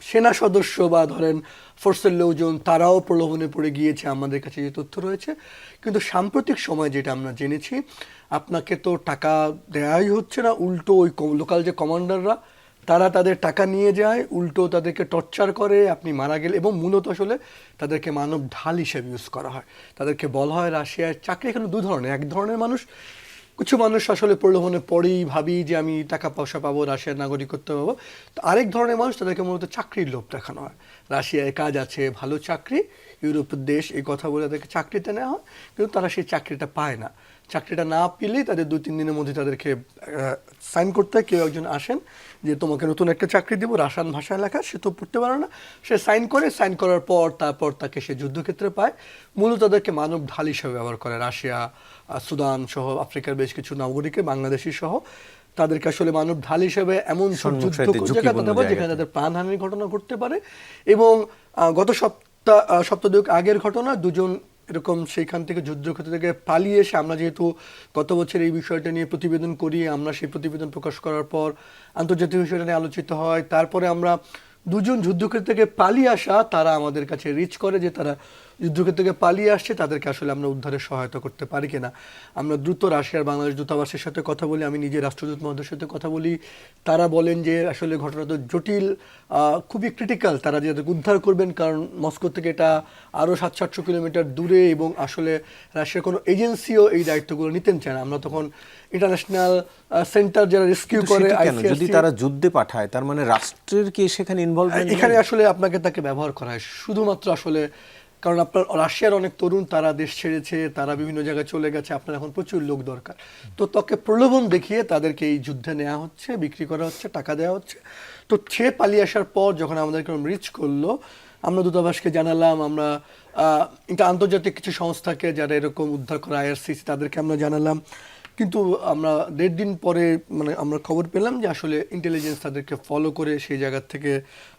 [SPEAKER 3] সেনা সদস্য বা ধরেন ফোর্সের লোকজন, তারাও প্রলোভনে পড়ে গিয়েছে, আমাদের কাছে যে তথ্য রয়েছে। কিন্তু সাম্প্রতিক সময় যেটা আমরা জেনেছি, আপনাকে তো টাকা দেওয়াই হচ্ছে না, উল্টো ওই লোকাল যে কমান্ডাররা, তারা তাদের টাকা নিয়ে যায়, উল্টো তাদেরকে টর্চার করে আপনি মারা গেলে, এবং মূলত আসলে তাদেরকে মানব ঢাল হিসেবে ইউজ করা হয়। তাদেরকে বলা হয় রাশিয়ার চাকরি এখানে দু ধরনের, এক ধরনের মানুষ, কিছু মানুষ আসলে প্রলোভনে পড়েই ভাবি যে আমি টাকা পয়সা পাবো, রাশিয়ার নাগরিকত্ব পাবো। তো আরেক ধরনের মানুষ, তাদেরকে মূলত চাকরির লোভ দেখানো হয়, রাশিয়ায় কাজ আছে, ভালো চাকরি, ইউরোপের দেশ, এই কথা বলে তাদেরকে চাকরিতে নেওয়া হয়, কিন্তু তারা সেই চাকরিটা পায় না। চাকরিটা না পেলেই তাদের 2-3 দিনের মধ্যে তাদেরকে সাইন করতে হয়, কেউ একজন আসেন যে তোমাকে নতুন একটা চাকরি দেবো, রাশিয়ান ভাষায় লেখা, সে তো পড়তে পারে না, সে সাইন করে, সাইন করার পর তারপর তাকে সে যুদ্ধক্ষেত্রে পায়। মূলত তাদেরকে মানব ঢাল হিসেবে ব্যবহার করে রাশিয়া, সুদান সহ আফ্রিকার বেশ কিছু নাগরিকে, বাংলাদেশি সহ, তাদেরকে আসলে মানব ঢাল হিসেবে এমন যেখানে তাদের প্রাণহানির ঘটনা ঘটতে পারে। এবং গত সপ্তাহ দুয়েক আগের ঘটনা, দুজন এরকম সেইখান থেকে যুদ্ধক্ষেত্র থেকে পালিয়ে এসে, আমরা যেহেতু গত বছর এই বিষয়টা নিয়ে প্রতিবেদন করি, আমরা সেই প্রতিবেদন প্রকাশ করার পর আন্তর্জাতিক বিষয়টা নিয়ে আলোচিত হয়, তারপরে আমরা দুজন যুদ্ধক্ষেত্র থেকে পালিয়ে আসা, তারা আমাদের কাছে রিচ করে যে তারা যুদ্ধক্ষেত্র থেকে পালিয়ে আসছে, তাদেরকে আসলে আমরা উদ্ধারে সহায়তা করতে পারি কিনা। আমরা দ্রুত রাশিয়ার বাংলাদেশ দূতাবাসের সাথে কথা বলি, আমি নিজে রাষ্ট্রদূত মহোদয়ের সাথে কথা বলি। তারা বলেন যে আসলে ঘটনা তো জটিল, খুবই ক্রিটিক্যাল, তারা যে উদ্ধার করবেন, কারণ মস্কো থেকে এটা আরও 700-800 কিলোমিটার দূরে, এবং আসলে রাশিয়ার কোনো এজেন্সিও এই দায়িত্বগুলো নিতেন চায় না। আমরা তখন ইন্টারন্যাশনাল সেন্টার যারা রেস্কিউ করে,
[SPEAKER 1] যদি তারা যুদ্ধে পাঠায়, তার মানে রাষ্ট্রের কি সেখানে ইনভলভমেন্ট?
[SPEAKER 3] এখানে আসলে আপনাকে তাকে ব্যবহার করা হয় শুধুমাত্র আসলে, কারণ আপনার রাশিয়ার অনেক তরুণ, তারা দেশ ছেড়েছে, তারা বিভিন্ন জায়গায় চলে গেছে, আপনার এখন প্রচুর লোক দরকার, তো তাকে প্রলোভন দেখিয়ে তাদেরকে এই যুদ্ধে নেওয়া হচ্ছে, বিক্রি করা হচ্ছে, টাকা দেওয়া হচ্ছে। তো সে পালিয়ে আসার পর যখন আমাদেরকে রিচ করলো, আমরা দূতাবাসকে জানালাম, আমরা এটা আন্তর্জাতিক কিছু সংস্থাকে যারা এরকম উদ্ধার করা, IRCC, তাদেরকে আমরা জানালাম। কিন্তু আমরা 1.5 দিন পরে মানে আমরা খবর পেলাম যে আসলে ইন্টেলিজেন্স তাদেরকে ফলো করে সেই জায়গা থেকে,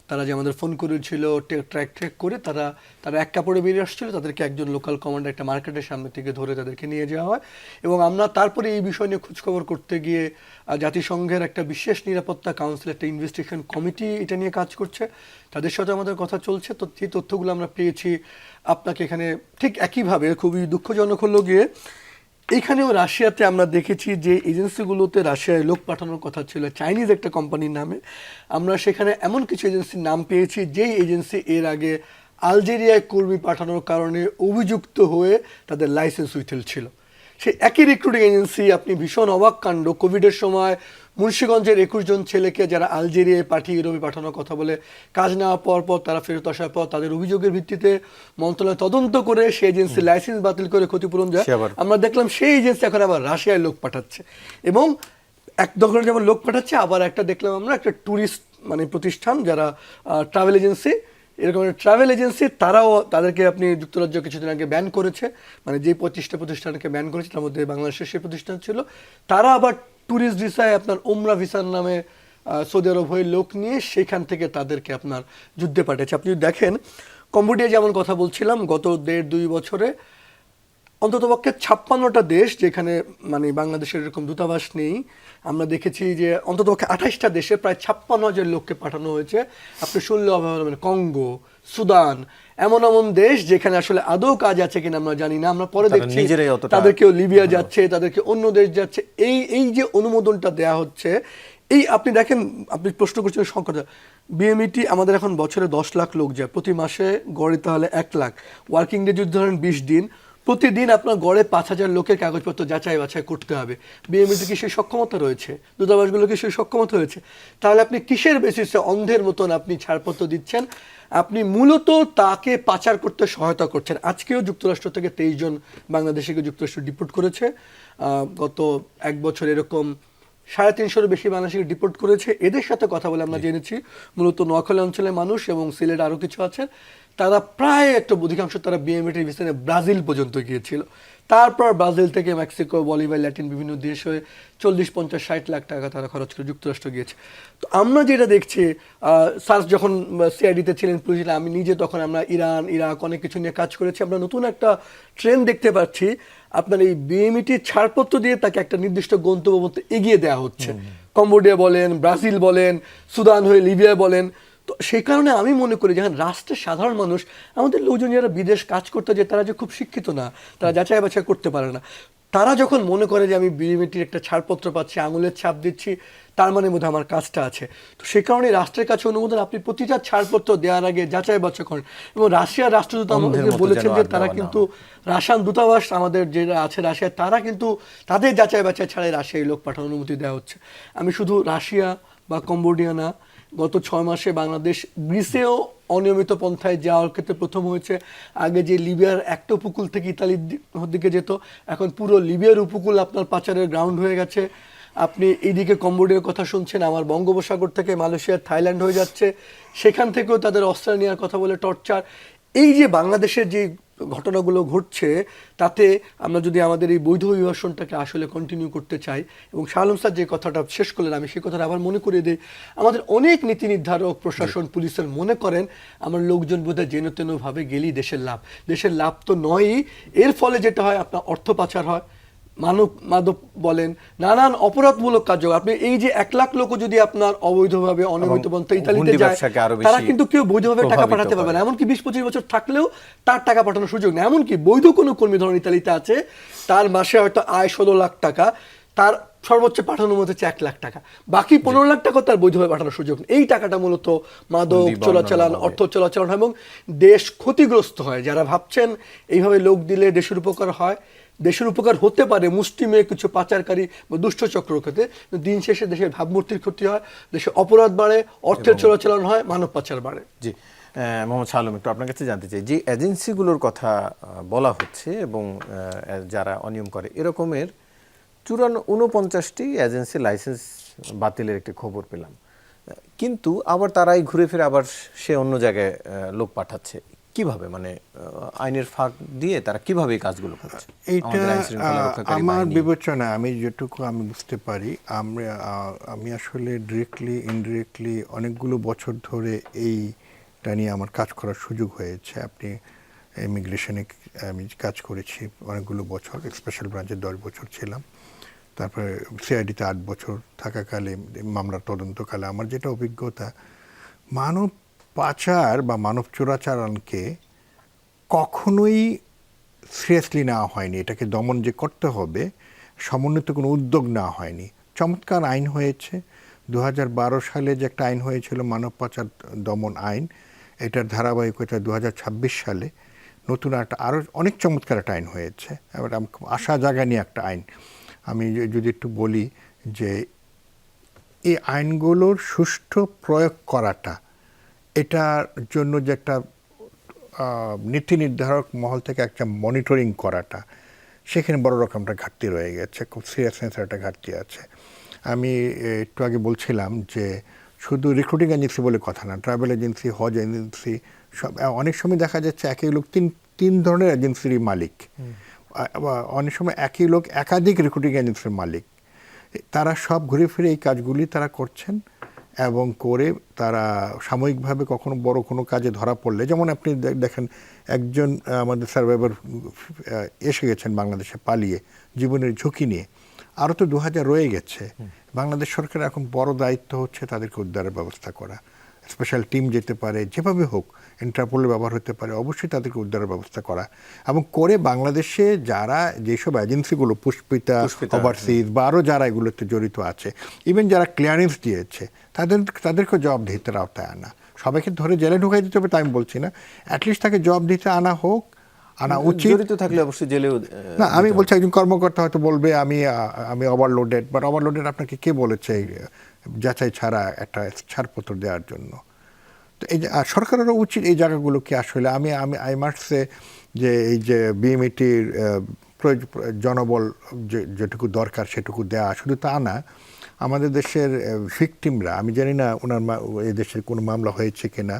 [SPEAKER 3] তারা যে আমাদের ফোন করেছিল, ট্র্যাক করে তারা এক কাপড়ে বেরিয়ে আসছিল, তাদেরকে একজন লোকাল কমান্ডার একটা মার্কেটের সামনে থেকে ধরে তাদেরকে নিয়ে যাওয়া হয়। এবং আমরা তারপরে এই বিষয় নিয়ে খোঁজখবর করতে গিয়ে জাতিসংঘের একটা বিশেষ নিরাপত্তা কাউন্সিল, একটা ইনভেস্টিগেশন কমিটি এটা নিয়ে কাজ করছে, তাদের সাথে আমাদের কথা চলছে। তো যে তথ্যগুলো আমরা পেয়েছি আপনাকে এখানে ঠিক একইভাবে, খুবই দুঃখজনক হলো গিয়ে এইখানেও রাশিয়াতে আমরা দেখেছি যে এজেন্সিগুলোতে রাশিয়ায় লোক পাঠানোর কথা ছিল চাইনিজ একটা কোম্পানির নামে, আমরা সেখানে এমন কিছু এজেন্সির নাম পেয়েছি যেই এজেন্সি এর আগে আলজেরিয়ায় কর্মী পাঠানোর কারণে অভিযুক্ত হয়ে তাদের লাইসেন্স উইথেল ছিল। সেই একই রিক্রুটিং এজেন্সি, আপনি ভীষণ অবাক কাণ্ড, কোভিডের সময় মুন্সিগঞ্জের 21 জন ছেলেকে যারা আলজেরিয়ায় পাঠিয়ে ইউরোপে পাঠানোর কথা বলে কাজ নেওয়ার পর তারা ফেরত আসার পর তাদের অভিযোগের ভিত্তিতে মন্ত্রণালয় তদন্ত করে সেই এজেন্সি লাইসেন্স বাতিল করে ক্ষতিপূরণ যায়। আমরা দেখলাম সেই এজেন্সি এখন আবার রাশিয়ায় লোক পাঠাচ্ছে, এবং এক দখলে যেমন লোক পাঠাচ্ছে, আবার একটা দেখলাম আমরা একটা ট্যুরিস্ট মানে প্রতিষ্ঠান যারা ট্রাভেল এজেন্সি, এরকম ট্রাভেল এজেন্সি, তারাও তাদেরকে আপনি যুক্তরাজ্য কিছুদিন আগে ব্যান করেছে, মানে যে 25টা প্রতিষ্ঠানকে ব্যান করেছে তার মধ্যে বাংলাদেশের সেই প্রতিষ্ঠান ছিল। তারা আবার ট্যুরিস্ট ভিসায় আপনার ওমরা ভিসার নামে সৌদি আরব হয়ে লোক নিয়ে সেখান থেকে তাদেরকে আপনার যুদ্ধে পাঠিয়েছে। আপনি যদি দেখেন কম্বোডিয়া যেমন কথা বলছিলাম, গত 1.5-2 বছরে অন্ততপক্ষে 56টা দেশ যেখানে মানে বাংলাদেশের এরকম দূতাবাস নেই, আমরা দেখেছি যে অন্ততপক্ষে 28টা দেশে প্রায় 56,000 লোককে পাঠানো হয়েছে। আপনি শুনলে অবাক হবেন, কঙ্গো, সুদান, এমন দেশ যেখানে আসলে আদৌ কাজ আছে কিনা আমরা জানি না, আমরা পরে দেখছি তাদেরকেও লিবিয়া যাচ্ছে, তাদেরকে অন্য দেশ যাচ্ছে। এই যে অনুমোদনটা দেয়া হচ্ছে, এই আপনি দেখেন, আপনি প্রশ্ন করছেন সংকট, বিএমইটি আমাদের এখন বছরে 10 লাখ লোক যায়, প্রতি মাসে গড়ে তাহলে 1 লাখ, ওয়ার্কিং ডে যদি ধরেন 20 দিন, প্রতিদিন আপনার গড়ে 5,000 লোকের কাগজপত্র যাচাই বাছাই করতে হবে। বিএমইটি কি সেই সক্ষমতা রয়েছে? দূতাবাসগুলোকে সেই সক্ষমতা রয়েছে? তাহলে আপনি কিসের বেসিসে অন্ধের মতন আপনি ছাড়পত্র দিচ্ছেন? আপনি মূলত তাকে পাচার করতে সহায়তা করছেন। আজকেও যুক্তরাষ্ট্র থেকে 23 জন বাংলাদেশিকে যুক্তরাষ্ট্র ডিপোর্ট করেছে। গত 1 বছর এরকম 350-এরও বেশি বাংলাদেশিকে ডিপোর্ট করেছে। এদের সাথে কথা বলে আমরা জেনেছি মূলত নোয়াখালী অঞ্চলের মানুষ এবং সিলেট আরও কিছু আছে, তারা প্রায় একটা অধিকাংশ তারা বিএমএটির ভিসায় ব্রাজিল পর্যন্ত গিয়েছিল। তারপর ব্রাজিল থেকে মেক্সিকো, বলিভিয়া, ল্যাটিন বিভিন্ন দেশ হয়ে 40, 50, 60 লাখ টাকা তারা খরচ করে যুক্তরাষ্ট্র গিয়েছে। তো আমরা যেটা দেখছি, সার্চ যখন সিআইডিতে ছিলেন পুলিশ, আমি নিজে তখন আমরা ইরান, ইরাক অনেক কিছু নিয়ে কাজ করেছি। আমরা নতুন একটা ট্রেন্ড দেখতে পাচ্ছি, আপনার এই বিএমইটির ছাড়পত্র দিয়ে তাকে একটা নির্দিষ্ট গন্তব্য মতো এগিয়ে দেওয়া হচ্ছে। কম্বোডিয়া বলেন, ব্রাজিল বলেন, সুদান হয়ে লিবিয়া বলেন। তো সেই কারণে আমি মনে করি যখন রাষ্ট্রের সাধারণ মানুষ, আমাদের লোকজন যারা বিদেশ কাজ করতে যায় তারা যে খুব শিক্ষিত না, তারা যাচাই বাছাই করতে পারে না, তারা যখন মনে করে যে আমি বিএমইটির একটা ছাড়পত্র পাচ্ছি, আঙুলের ছাপ দিচ্ছি, তার মানে মধ্যে আমার কাজটা আছে। তো সেই কারণে রাষ্ট্রের কাছে অনুমোদন আপনি প্রতিটা ছাড়পত্র দেওয়ার আগে যাচাই বাছাই করেন। এবং রাশিয়ার রাষ্ট্রদূত আমাদের বলেছেন যে তারা কিন্তু রাশিয়ান দূতাবাস আমাদের যেটা আছে রাশিয়া, তারা কিন্তু তাদের যাচাই বাছাই ছাড়াই রাশিয়ায় লোক পাঠানোর অনুমতি দেওয়া হচ্ছে। আমি শুধু রাশিয়া বা কম্বোডিয়া না, গত 6 মাসে বাংলাদেশ গ্রিসেও অনিয়মিত পন্থায় যাওয়ার ক্ষেত্রে প্রথম হয়েছে। আগে যে লিবিয়ার একটা উপকূল থেকে ইতালির দিকে যেত, এখন পুরো লিবিয়ার উপকূল আপনার পাচারের গ্রাউন্ড হয়ে গেছে। আপনি এইদিকে কম্বোডিয়ার কথা শুনছেন, আমার বঙ্গোপসাগর থেকে মালয়েশিয়া, থাইল্যান্ড হয়ে যাচ্ছে, সেখান থেকেও তাদের অস্ত্র নেওয়ার কথা বলে টর্চার। এই যে বাংলাদেশের যে ঘটনাগুলো ঘটছে, তাতে আমরা যদি আমাদের এই বৈধ অভিবাসনটাকে আসলে কন্টিনিউ করতে চাই, এবং শাহ আলম স্যার যে কথাটা শেষ করলেন আমি সেই কথাটা আবার মনে করিয়ে দিই, আমাদের অনেক নীতি নির্ধারক, প্রশাসন, পুলিশের মনে করেন আমার লোকজন বোধহয় যেন তেনভাবে গেলেই দেশের লাভ। দেশের লাভ তো নয়ই, এর ফলে যেটা হয় আপনার অর্থ পাচার হয়, মাদক বলেন, নানান অপরাধমূলক কার্য। আপনি এই যে 1 লাখ লোক যদি আপনার অবৈধভাবে অনিয়মিত পন্থা ইতালিতে যায়, তারা কিন্তু কেউ বৈধভাবে টাকা পাঠাতে পারবে না। এমনকি 20-25 বছর থাকলেও তার টাকা পাঠানোর সুযোগ নেই। এমনকি বৈধ কোনো কর্মী ধরুন ইতালিতে আছে, তার মাসে হয়তো আয় 16 লাখ টাকা, তার সর্বোচ্চ পাঠানোর মধ্যে হচ্ছে 1 লাখ টাকা, বাকি 15 লাখ টাকা তার বৈধভাবে পাঠানোর সুযোগ নেই। এই টাকাটা মূলত মাদক চোরাচালান, অর্থ চোরাচালান হয় এবং দেশ ক্ষতিগ্রস্ত হয়। যারা ভাবছেন এইভাবে লোক দিলে দেশের উপকার হয়, দেশের উপকার হতে পারে মুষ্টিমেয় কিছু পাচারকারী বা দুষ্ট চক্রের ক্ষেত্রে, দিন শেষে দেশের ভাবমূর্তির ক্ষতি হয়, দেশে অপরাধ বাড়ে, অর্থের চোরাচালান হয়, মানব পাচার বাড়ে।
[SPEAKER 1] জি, মোহাম্মদ শাহ আলম, একটু আপনার কাছে জানতে চাই, যে এজেন্সিগুলোর কথা বলা হচ্ছে এবং যারা অনিয়ম করে, এরকমের 49টি এজেন্সি লাইসেন্স বাতিলের একটি খবর পেলাম, কিন্তু আবার তারাই ঘুরে ফিরে আবার সে অন্য জায়গায় লোক পাঠাচ্ছে। কিভাবে, মানে আইনের ফাঁক দিয়ে তারা কিভাবে এই কাজগুলো করছে?
[SPEAKER 4] এইটা আমার বিবেচনা, আমি যেটুকু আমি বুঝতে পারি, আমি আসলে ডিরেক্টলি ইনডিরেক্টলি অনেকগুলো বছর ধরে এইটা নিয়ে আমার কাজ করার সুযোগ হয়েছে। আপনি ইমিগ্রেশনে আমি কাজ করেছি অনেকগুলো বছর, স্পেশাল ব্রাঞ্চে 10 বছর ছিলাম, তারপরে সিআইডিতে 8 বছর থাকাকালে মামলার তদন্তকালে আমার যেটা অভিজ্ঞতা, মানব পাচার বা মানব চোরাচালানকে কখনোই সিরিয়াসলি নেওয়া হয়নি। এটাকে দমন যে করতে হবে, সমন্বিত কোনো উদ্যোগ নেওয়া হয়নি। চমৎকার আইন হয়েছে 2012 সালে যে একটা আইন হয়েছিল মানব পাচার দমন আইন, এটার ধারাবাহিকতা 2026 সালে নতুন একটা আরও অনেক চমৎকার একটা আইন হয়েছে, এবার আশা জাগানি একটা আইন। আমি যদি একটু বলি যে এই আইনগুলোর সুষ্ঠু প্রয়োগ করাটা, এটার জন্য যে একটা নীতি নির্ধারক মহল থেকে একটা মনিটরিং করাটা, সেখানে বড় রকমটা ঘাটতি রয়ে গেছে, খুব সিরিয়াসনেসের একটা ঘাটতি আছে। আমি একটু আগে বলছিলাম যে শুধু রিক্রুটিং এজেন্সি বলে কথা না, ট্রাভেল এজেন্সি, হজ এজেন্সি, সব অনেক সময় দেখা যাচ্ছে একই লোক তিন ধরনের এজেন্সিরই মালিক, অনেক সময় একই লোক একাধিক রিক্রুটিং এজেন্সির মালিক। তারা সব ঘুরে ফিরে এই কাজগুলি তারা করছেন এবং করে তারা সাময়িকভাবে কখনো বড় কোনো কাজে ধরা পড়লে, যেমন আপনি দেখেন একজন আমাদের সার্ভাইভার এসে গেছেন বাংলাদেশে পালিয়ে জীবনের ঝুঁকি নিয়ে, আরও তো 2000 রয়ে গেছে। বাংলাদেশ সরকারের এখন বড় দায়িত্ব হচ্ছে তাদেরকে উদ্ধারের ব্যবস্থা করা, স্পেশাল টিম যেতে পারে, যেভাবে হোক ইন্টারপোলের ব্যবহার হতে পারে, অবশ্যই তাদেরকে উদ্ধারের ব্যবস্থা করা এবং করে বাংলাদেশে যারা যেসব এজেন্সিগুলো পুষ্পিতা, ওভারসিজ বা আরও যারা এগুলোতে জড়িত আছে, ইভেন যারা ক্লিয়ারেন্স দিয়েছে, তাদেরকে জবাবদিহিতার আওতায় আনা। সবাইকে ধরে জেলে ঢুকাই দিতে হবে তাই আমি বলছি না, অ্যাটলিস্ট তাকে জবাবদিহিতে আনা উচিত।
[SPEAKER 1] জড়িত থাকলে অবশ্যই জেলেও
[SPEAKER 4] না, আমি বলছি একজন কর্মকর্তা হয়তো বলবে আমি ওভারলোডেড, বাট ওভারলোডেড আপনাকে কে বলেছে যাচাই ছাড়া একটা ছাড়পত্র দেওয়ার জন্য? তো এই যে সরকারেরও উচিত এই জায়গাগুলোকে আসলে আই মাস্ট সে যে এই যে বিএমইটির জনবল যেটুকু দরকার সেটুকু দেওয়া, শুধু তা না, আমাদের দেশের ভিকটিমরা, আমি জানি না ওনার এই দেশের কোনো মামলা হয়েছে কিনা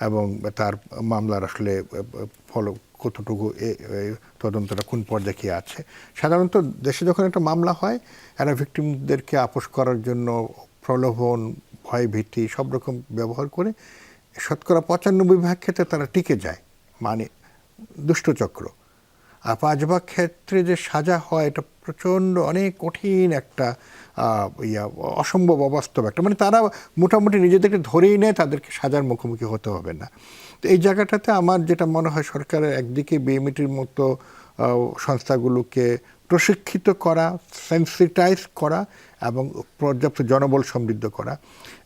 [SPEAKER 4] এবং তার মামলার আসলে ফলো কতটুকু তদন্তটা কোন পর্যায়ে কি আছে। সাধারণত দেশে যখন একটা মামলা হয় এরা ভিকটিমদেরকে আপোস করার জন্য প্রলোভন, ভয়, ভীতি সব রকম ব্যবহার করে 95% ক্ষেত্রে তারা টিকে যায়, মানে দুষ্টচক্র। আর 5 ভাগ ক্ষেত্রে যে সাজা হয় এটা প্রচণ্ড অনেক কঠিন একটা অসম্ভব অবাস্তব একটা, মানে তারা মোটামুটি নিজেদেরকে ধরেই নেয়, তাদেরকে সাজার মুখোমুখি হতে হবে না। তো এই জায়গাটাতে আমার যেটা মনে হয় সরকারের একদিকে বিএমইটির মতো সংস্থাগুলোকে প্রশিক্ষিত করা, সেন্সিটাইজ করা এবং পর্যাপ্ত জনবল সমৃদ্ধ করা।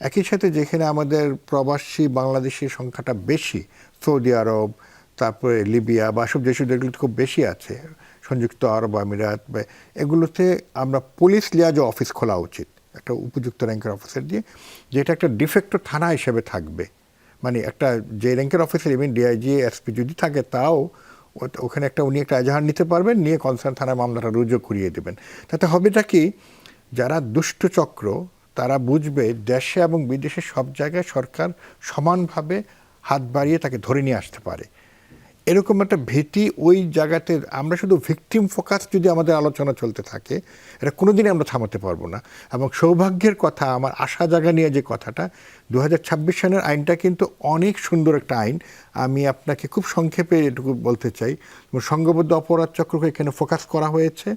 [SPEAKER 4] একই সাথে যেখানে আমাদের প্রবাসী বাংলাদেশি সংখ্যাটা বেশি, সৌদি আরব, তারপরে লিবিয়া বা সব দেশ যেগুলোতে খুব বেশি আছে, সংযুক্ত আরব আমিরাত, এগুলোতে আমরা পুলিশ লিয়াজ অফিস খোলা উচিত একটা উপযুক্ত র্যাঙ্কের অফিসার দিয়ে, যেটা একটা ডিফেক্টো থানা হিসেবে থাকবে। মানে একটা যে র্যাঙ্কের অফিসার ইভেন ডিআইজি, এসপি যদি থাকে তাও ওখানে উনি একটা এজাহার নিতে পারবেন, নিয়ে কনসার্ন থানায় মামলাটা রুজু করিয়ে দেবেন। তাতে হবেটা কি, যারা দুষ্টচক্র তারা বুঝবে দেশে এবং বিদেশে সব জায়গায় সরকার সমানভাবে হাত বাড়িয়ে তাকে ধরে নিয়ে আসতে পারে। এরকম একটা ভীতি ওই জায়গাতে, আমরা শুধু ভিকটিম ফোকাস যদি আমাদের আলোচনা চলতে থাকে এটা কোনোদিনই আমরা থামাতে পারবো না। এবং সৌভাগ্যের কথা, আমার আশা জায়গা নিয়ে যে কথাটা, 2026 সালের আইনটা কিন্তু অনেক সুন্দর একটা আইন। আমি আপনাকে খুব সংক্ষেপে এটুকু বলতে চাই, সংঘবদ্ধ অপরাধ চক্রকে এখানে ফোকাস করা হয়েছে,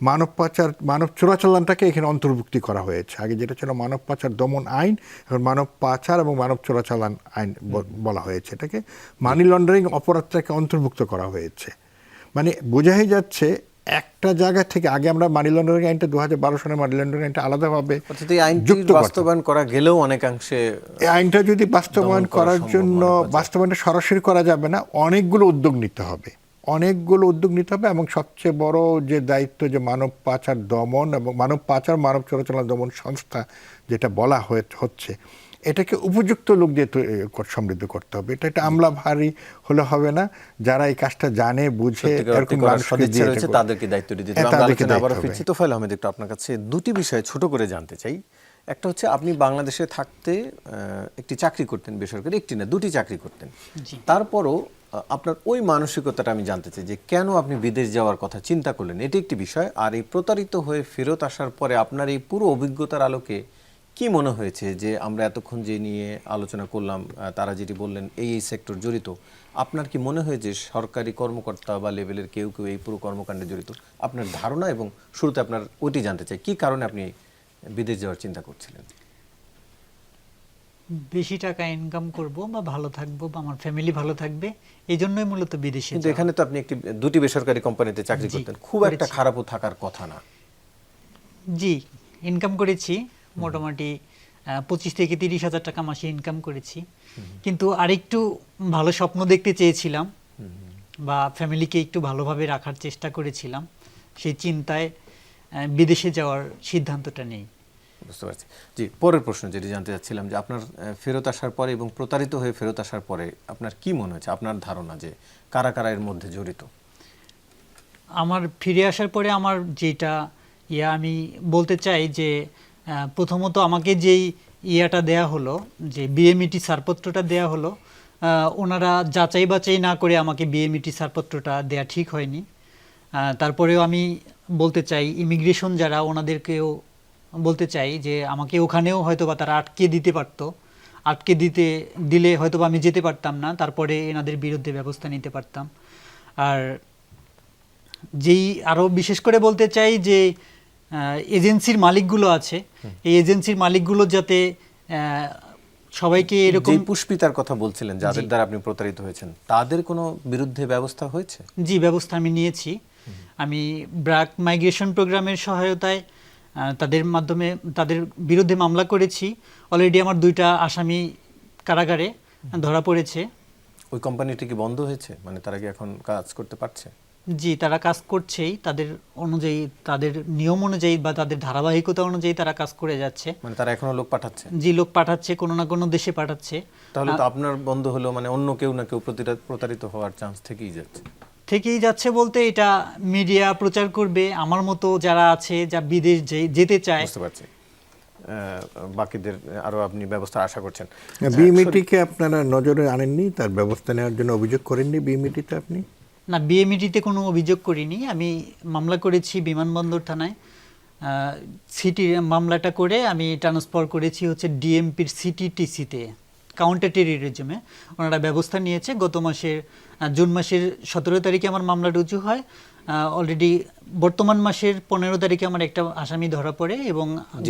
[SPEAKER 4] মানব পাচার, মানব চোরাচালানটাকে এখানে অন্তর্ভুক্তি করা হয়েছে। আগে যেটা ছিল মানব পাচার দমন আইন, এখন মানব পাচার এবং মানব চোরাচালান আইন বলা হয়েছে। এটাকে মানি লন্ডারিং অপরাধটাকে অন্তর্ভুক্ত করা হয়েছে। মানে বোঝাই যাচ্ছে একটা জায়গা থেকে, আগে আমরা মানি লন্ডারিং আইনটা 2012 সালের মানি লন্ডারিং আইনটা আলাদাভাবে
[SPEAKER 1] যুক্ত বাস্তবায়ন করা গেলেও অনেকাংশে
[SPEAKER 4] এই আইনটা যদি বাস্তবায়ন করার জন্য, বাস্তবায়নটা সরাসরি করা যাবে না, অনেকগুলো উদ্যোগ নিতে হবে, অনেকগুলো উদ্যোগ নিতে হবে। এবং সবচেয়ে বড় যে দায়িত্ব, যে মানব পাচার দমন এবং মানব পাচার মানব চোরাচালান দমন সংস্থা যেটা বলা হচ্ছে, এটাকে উপযুক্ত লোক দিয়ে সমৃদ্ধ করতে হবে। এটা আমলা ভারী হলে হবে না, যারা এই কাজটা জানে বুঝে এরকম
[SPEAKER 1] সদিচ্ছা রয়েছে তাদেরকে দায়িত্ব দিতে হবে। আমরা আলোচনা আবারও ফিরছি। তোফায়েল আহমেদ, একটু আপনার কাছে দুটি বিষয় ছোট করে জানতে চাই। একটা হচ্ছে আপনি বাংলাদেশে থাকতে একটি চাকরি করতেন, বেসরকারি, একটি না দুটি চাকরি করতেন, তারপরও আপনার ওই মানসিকতাটা আমি জানতে চাই যে কেন আপনি বিদেশ যাওয়ার কথা চিন্তা করলেন, এটি একটি বিষয়। আর এই প্রতারিত হয়ে ফেরত আসার পরে আপনার এই পুরো অভিজ্ঞতার আলোকে কি মনে হয়েছে যে আমরা এতক্ষণ যে নিয়ে আলোচনা করলাম, তারা যেটি বললেন এই সেক্টর জড়িত, আপনার কি মনে হয় যে সরকারি কর্মকর্তা বা লেভেলের কেউ কেউ এই পুরো কর্মকাণ্ডে জড়িত? আপনার ধারণা, এবং শুরুতে আপনার ওইটি জানতে চাই, কি কারণে আপনি বিদেশ যাওয়ার চিন্তা করছিলেন?
[SPEAKER 2] বেশি টাকা ইনকাম করব বা ভালো থাকবো বা আমার ফ্যামিলি ভালো থাকবে, এই জন্যই মূলত বিদেশে।
[SPEAKER 1] কিন্তু এখানে তো আপনি দুটি বেসরকারি কোম্পানিতে চাকরি করতেন, খুব একটা খারাপও থাকার কথা না।
[SPEAKER 2] জি, ইনকাম করেছি মোটামুটি 25 থেকে 30 হাজার টাকা মাসে ইনকাম করেছি। কিন্তু আরেকটু ভালো স্বপ্ন দেখতে চেয়েছিলাম বা ফ্যামিলিকে একটু ভালোভাবে রাখার চেষ্টা করেছিলাম, সেই চিন্তায় বিদেশে যাওয়ার সিদ্ধান্তটা নেই।
[SPEAKER 1] বুঝতে পারছি। জি, পরের প্রশ্ন যেটি জানতে চাচ্ছিলাম যে আপনার ফেরত আসার পরে এবং প্রতারিত হয়ে ফেরত আসার পরে আপনার কি মনে হয়েছে, আপনার ধারণা যে কারা কারা এর মধ্যে জড়িত?
[SPEAKER 2] আমার ফিরে আসার পরে আমার যেটা আমি বলতে চাই যে প্রথমত আমাকে যেই ইয়াটা দেয়া হলো, যে বিএমইটি ছাড়পত্রটা দেয়া হলো, ওনারা যাচাই বাছাই না করে আমাকে বিএমইটি ছাড়পত্রটা দেয়া ঠিক হয়নি। তারপরেও আমি বলতে চাই ইমিগ্রেশন যারা, ওনাদেরকেও বলতে চাই যে আমাকে ওখানেও হয়তোবা তারা আটকে দিতে পারতো, আটকে দিলে হয়তোবা আমি যেতে পারতাম না, তারপরে এনাদের বিরুদ্ধে ব্যবস্থা নিতে পারতাম। আর যেই আরও বিশেষ করে বলতে চাই যে এজেন্সির মালিকগুলো আছে, এই এজেন্সির মালিকগুলো যাতে সবাইকে এরকম,
[SPEAKER 1] যে পুষ্পিতার কথা বলছিলেন যাদের দ্বারা আপনি প্রতারিত হয়েছেন, তাদের কোনো বিরুদ্ধে ব্যবস্থা হয়েছে?
[SPEAKER 2] জি, ব্যবস্থা আমি নিয়েছি। আমি ব্র্যাক মাইগ্রেশন প্রোগ্রামের সহায়তায় তাদের মাধ্যমে তাদের বিরুদ্ধে মামলা করেছি। অলরেডি আমার 2টা আসামি কারাগারে ধরা পড়েছে।
[SPEAKER 1] ওই কোম্পানিটি কি বন্ধ হয়েছে, মানে তারা কি এখন কাজ করতে পারছে?
[SPEAKER 2] জি, তারা কাজ করছেই, তাদের অনুযায়ী, তাদের নিয়ম অনুযায়ী বা তাদের ধারাবাহিকতা অনুযায়ী তারা কাজ করে যাচ্ছে।
[SPEAKER 1] মানে তারা এখনো লোক পাঠাচ্ছে?
[SPEAKER 2] জি, লোক পাঠাচ্ছে, কোনো না কোনো দেশে পাঠাচ্ছে।
[SPEAKER 1] তাহলে তো আপনার বন্ধ হলো, মানে অন্য কেউ না কেউ প্রতারিত হওয়ার চান্স থেকেই যাচ্ছে
[SPEAKER 2] বলতে এটা মিডিয়া প্রচার করবে, আমার মতো যারা আছে, যা বিদেশ যেতে চায়,
[SPEAKER 1] বুঝতে পারছি, বাকিদের আরো আপনি ব্যবস্থা আশা করছেন।
[SPEAKER 4] বিএমইটিকে আপনারা নজরে আনেননি, তার ব্যবস্থা নেওয়ার জন্য অভিযোগ করেননি বিএমইটিতে আপনি?
[SPEAKER 2] না, বিএমইটিতে কোনো অভিযোগ করিনি। আমি মামলা করেছি বিমানবন্দর থানায়। সিটি মামলাটা করে আমি ট্রান্সফার করেছি হচ্ছে ডিএমপির সিটিটিসিতে, কাউন্টার টেররিজমে। ওনারা ব্যবস্থা নিয়েছে। গত মাসের জুন মাসের 17 তারিখে আমার মামলা রুজু হয়। অলরেডি বর্তমান মাসের 15 তারিখে আমার একটা আসামি ধরা পড়ে এবং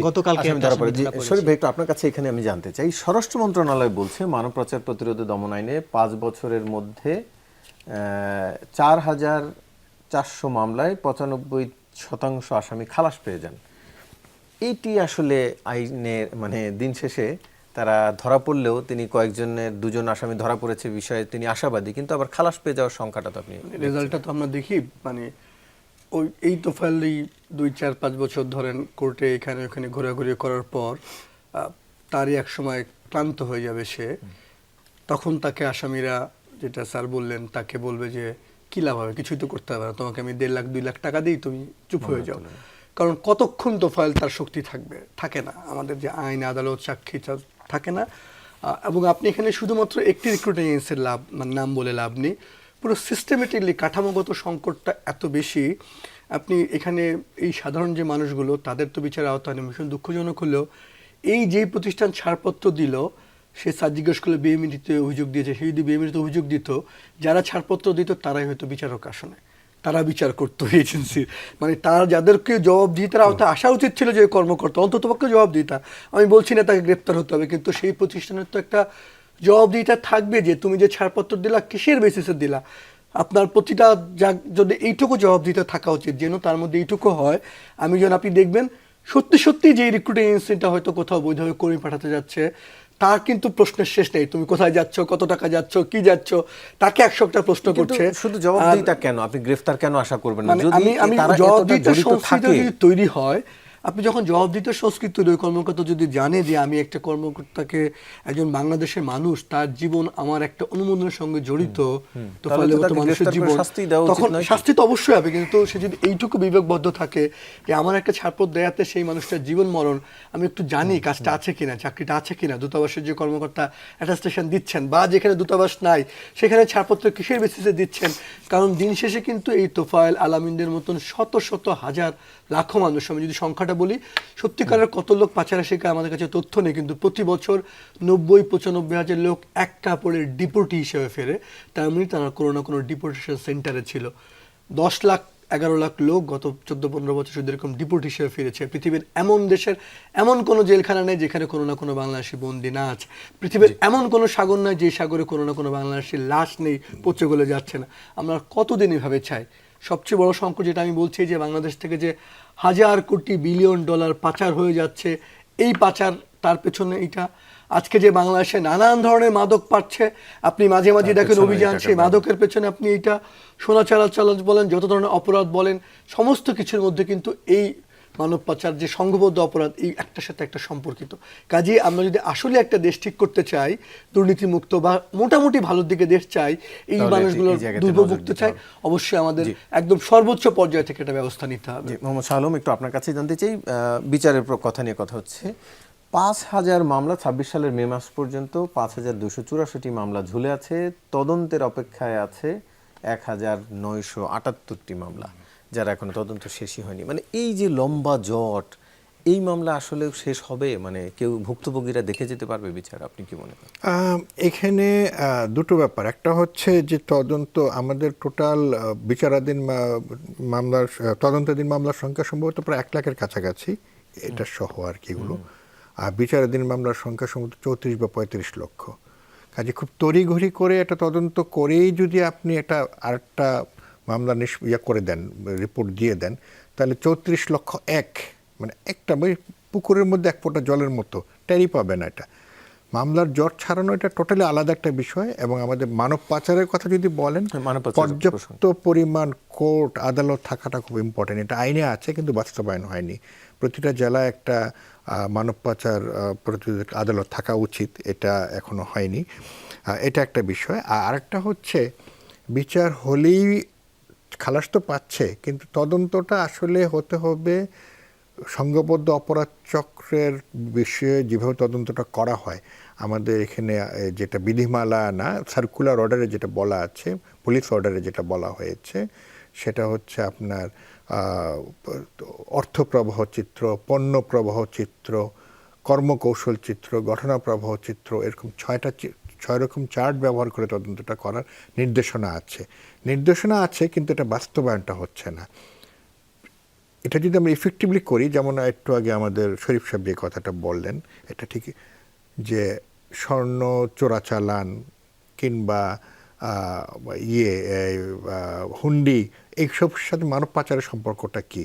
[SPEAKER 2] গতকালকে একটা আসামি ধরা পড়েছে।
[SPEAKER 1] শরীফ ভাই, একটু আপনার কাছে এখানে আমি জানতে চাই, স্বরাষ্ট্র মন্ত্রণালয় বলছে মানব পাচার প্রতিরোধ দমন আইনে 5 বছরের মধ্যে 4,400 মামলায় 95% আসামি খালাস পেয়ে যান। এইটি আসলে আইনের মানে দিন শেষে তারা ধরা পড়লেও তিনি কয়েকজনের 2জন আসামি ধরা পড়েছে বিষয়ে তিনি আশাবাদী, কিন্তু আবার খালাস পেয়ে যাওয়ার সংখ্যাটা তো আপনি
[SPEAKER 3] রেজাল্টটা তো আমরা দেখি, মানে ওই এই তো ফাইলেই 2-4-5 বছর ধরেন কোর্টে এখানে ওখানে ঘোরাঘুরি করার পর তারই এক সময় ক্লান্ত হয়ে যাবে সে, তখন তাকে আসামিরা, যেটা স্যার বললেন, তাকে বলবে যে কি লাভ হবে, কিছুই তো করতে হবে না, তোমাকে আমি 1.5 লাখ 2 লাখ টাকা দিই, তুমি চুপ হয়ে যাও। কারণ কতক্ষণ তো ফাইল তার শক্তি থাকে না, আমাদের যে আইন আদালত সাক্ষী থাকে না। এবং আপনি এখানে শুধুমাত্র একটি রিক্রুটিং এজেন্সির নাম বলে লাভ নেই, পুরো সিস্টেমেটিকলি কাঠামোগত সংকটটা এত বেশি। আপনি এখানে এই সাধারণ যে মানুষগুলো, তাদের তো বিচার আওতায় নেই। ভীষণ দুঃখজনক হলেও এই যেই প্রতিষ্ঠান ছাড়পত্র দিল, সে স্যার জিজ্ঞেস করলে বিএমইটিতে অভিযোগ দিয়েছে, সে যদি বিএমইটিতে অভিযোগ দিত, যারা ছাড়পত্র দিত তারাই হয়তো বিচারক আসনে, তারা বিচার করতো এজেন্সির, মানে তার যাদেরকে জবাবদিহিতার আওতায় আসা উচিত ছিল যে কর্মকর্তা, অন্ততপক্ষে জবাবদিহিতা। আমি বলছি না তাকে গ্রেপ্তার হতে হবে, কিন্তু সেই প্রতিষ্ঠানের তো একটা জবাবদিহিতা থাকবে যে তুমি যে ছাড়পত্র দিলা কিসের বেসিসে দিলা। আপনার প্রতিটা যদি এইটুকু জবাবদিহিতা থাকা উচিত, যেন তার মধ্যে এইটুকু হয়। আমি যেন আপনি দেখবেন সত্যি সত্যি যে রিক্রুটিং এজেন্সিটা হয়তো কোথাও বৈধভাবে কর্মী পাঠাতে যাচ্ছে, তার কিন্তু প্রশ্নের শেষ নেই, তুমি কোথায় যাচ্ছ, কত টাকা যাচ্ছ, কি যাচ্ছ, তাকে 100টা প্রশ্ন করছে।
[SPEAKER 1] শুধু জবাবদিহিতা কেন, আপনি গ্রেফতার কেন আশা করবেন না? যদি
[SPEAKER 3] আমি জবাবদিহিতার সংস্কৃতি যদি তৈরি হয়, আপনি যখন জবাবদিহিতার সংস্কৃতি তৈরি হয়, কর্মকর্তা যদি জানে যে আমি একটা কর্মকর্তাকে, একজন বাংলাদেশের মানুষ, তার জীবন আমার একটা অনুমোদনের সঙ্গে জড়িত, তো ফলে মানুষের জীবন, তখন শাস্তি তো অবশ্যই হবে। কিন্তু সে যদি এইটুকু বিবেকবদ্ধ থাকে যে আমার একটা ছাড়পত্র দেয়াতে সেই মানুষটার জীবন মরণ, আমি একটু জানি কাজটা আছে কিনা, চাকরিটা আছে কিনা, দূতাবাসের যে কর্মকর্তা অ্যাটাস্টেশন দিচ্ছেন, বা যেখানে দূতাবাস নাই সেখানে ছাড়পত্র কিসের বেসিসে দিচ্ছেন। কারণ দিন শেষে কিন্তু এই তোফায়েল আলামিনদের মতন শত শত হাজার লাখো মানুষ, আমি যদি সংখ্যাটা বলি, সত্যিকারের কত লোক পাচার শিকার আমাদের কাছে তথ্য নেই, কিন্তু প্রতি বছর 90-95 হাজার লোক এক কাপড়ের ডিপোর্টি হিসেবে ফেরে। তার মানে তারা কোনো না কোনো ডিপোর্টেশন সেন্টারে ছিল। 10 লাখ 11 লাখ লোক গত 14-15 বছর শুধু এরকম ডিপোর্ট হিসেবে ফিরেছে। পৃথিবীর এমন দেশের এমন কোনো জেলখানা নেই যেখানে কোনো না কোনো বাংলাদেশি বন্দী না আছে। পৃথিবীর এমন কোনো সাগর নয় যে সাগরে কোনো না কোনো বাংলাদেশির লাশ নেই, পচে গলে যাচ্ছে না। আমরা কতদিন এভাবে চাই? সবচেয়ে বড় সংকট যেটা আমি বলছি, যে বাংলাদেশ থেকে যে হাজার কোটি বিলিয়ন ডলার পাচার হয়ে যাচ্ছে, এই পাচার, তার পেছনে এটা আজকে যে বাংলাদেশে নানান ধরনের মাদক পাচ্ছে, আপনি মাঝে মাঝে দেখেন অভিযান, সেই মাদকের পেছনে আপনি এটা সোনা চালান বলেন, যত ধরনের অপরাধ বলেন, সমস্ত কিছুর মধ্যে কিন্তু এই মানব পাচার যে সংঘবদ্ধ অপরাধ, এই একটার সাথে একটা সম্পর্কিত। কাজেই আমরা যদি আসলে একটা দেশ ঠিক করতে চাই, দুর্নীতিমুক্ত বা মোটামুটি ভালোর দিকে দেশ চাই, এই মানুষগুলোর দুর্ভোগমুক্ত চাই, অবশ্যই আমাদের একদম সর্বোচ্চ পর্যায় থেকে একটা ব্যবস্থা নিতে হবে।
[SPEAKER 1] মোহাম্মদ শাহ আলম, একটু আপনার কাছে জানতে চাই, বিচারের কথা নিয়ে কথা হচ্ছে। 5,000 মামলা 26 সালের মে মাস পর্যন্ত 5,284টি মামলা ঝুলে আছে, তদন্তের অপেক্ষায় আছে 1,978টি মামলা, যারা এখনো তদন্ত শেষই হয়নি। মানে এই যে লম্বা জট, এই মামলা আসলে শেষ হবে, মানে কেউ ভুক্তভোগীরা দেখে যেতে পারবে বিচার, আপনি কি মনে করেন?
[SPEAKER 4] এখানে দুটো ব্যাপার। একটা হচ্ছে যে তদন্ত, আমাদের টোটাল বিচারাধীন মামলার, তদন্তাধীন মামলার সংখ্যা সম্ভবত প্রায় 1 লাখের কাছাকাছি, এটা সহ আর কিগুলো। আর বিচারাধীন মামলার সংখ্যা সম্ভবত 34 বা 35 লক্ষ। কাজে খুব তড়িঘড়ি করে একটা তদন্ত করেই যদি আপনি একটা আরেকটা মামলা করে দেন, রিপোর্ট দিয়ে দেন, তাহলে 34 লক্ষ মানে একটা পুকুরের মধ্যে 1 ফোঁটা জলের মতো, টেরই পাবে না। এটা মামলার জট ছাড়ানো, এটা টোটালি আলাদা একটা বিষয়। এবং আমাদের মানব পাচারের কথা যদি বলেন, পর্যাপ্ত পরিমাণ কোর্ট আদালত থাকাটা খুব ইম্পর্টেন্ট। এটা আইনে আছে কিন্তু বাস্তবায়ন হয়নি। প্রতিটা জেলায় একটা মানব পাচার প্রতিরোধ আদালত থাকা উচিত, এটা এখনো হয়নি। এটা একটা বিষয়। আর আরেকটা হচ্ছে, বিচার হলেই খালাস তো পাচ্ছে, কিন্তু তদন্তটা আসলে হতে হবে সংঘবদ্ধ অপরাধ চক্রের বিষয়ে যেভাবে তদন্তটা করা হয়, আমাদের এখানে যেটা বিধিমালা না, সার্কুলার অর্ডারে যেটা বলা আছে, পুলিশ অর্ডারে যেটা বলা হয়েছে, সেটা হচ্ছে আপনার অর্থ প্রবাহ চিত্র, পণ্য প্রবাহ চিত্র, কর্মকৌশল চিত্র, ঘটনা প্রবাহ চিত্র, এরকম 6 রকম চার্ট ব্যবহার করে তদন্তটা করার নির্দেশনা আছে, কিন্তু এটা বাস্তবায়নটা হচ্ছে না। এটা যদি আমরা ইফেক্টিভলি করি, যেমন একটু আগে আমাদের শরীফ সাহেব যে কথাটা বললেন, এটা ঠিকই, যে স্বর্ণ চোরাচালান কিংবা হুন্ডি, এইসব সাথে মানব পাচারের সম্পর্কটা কি?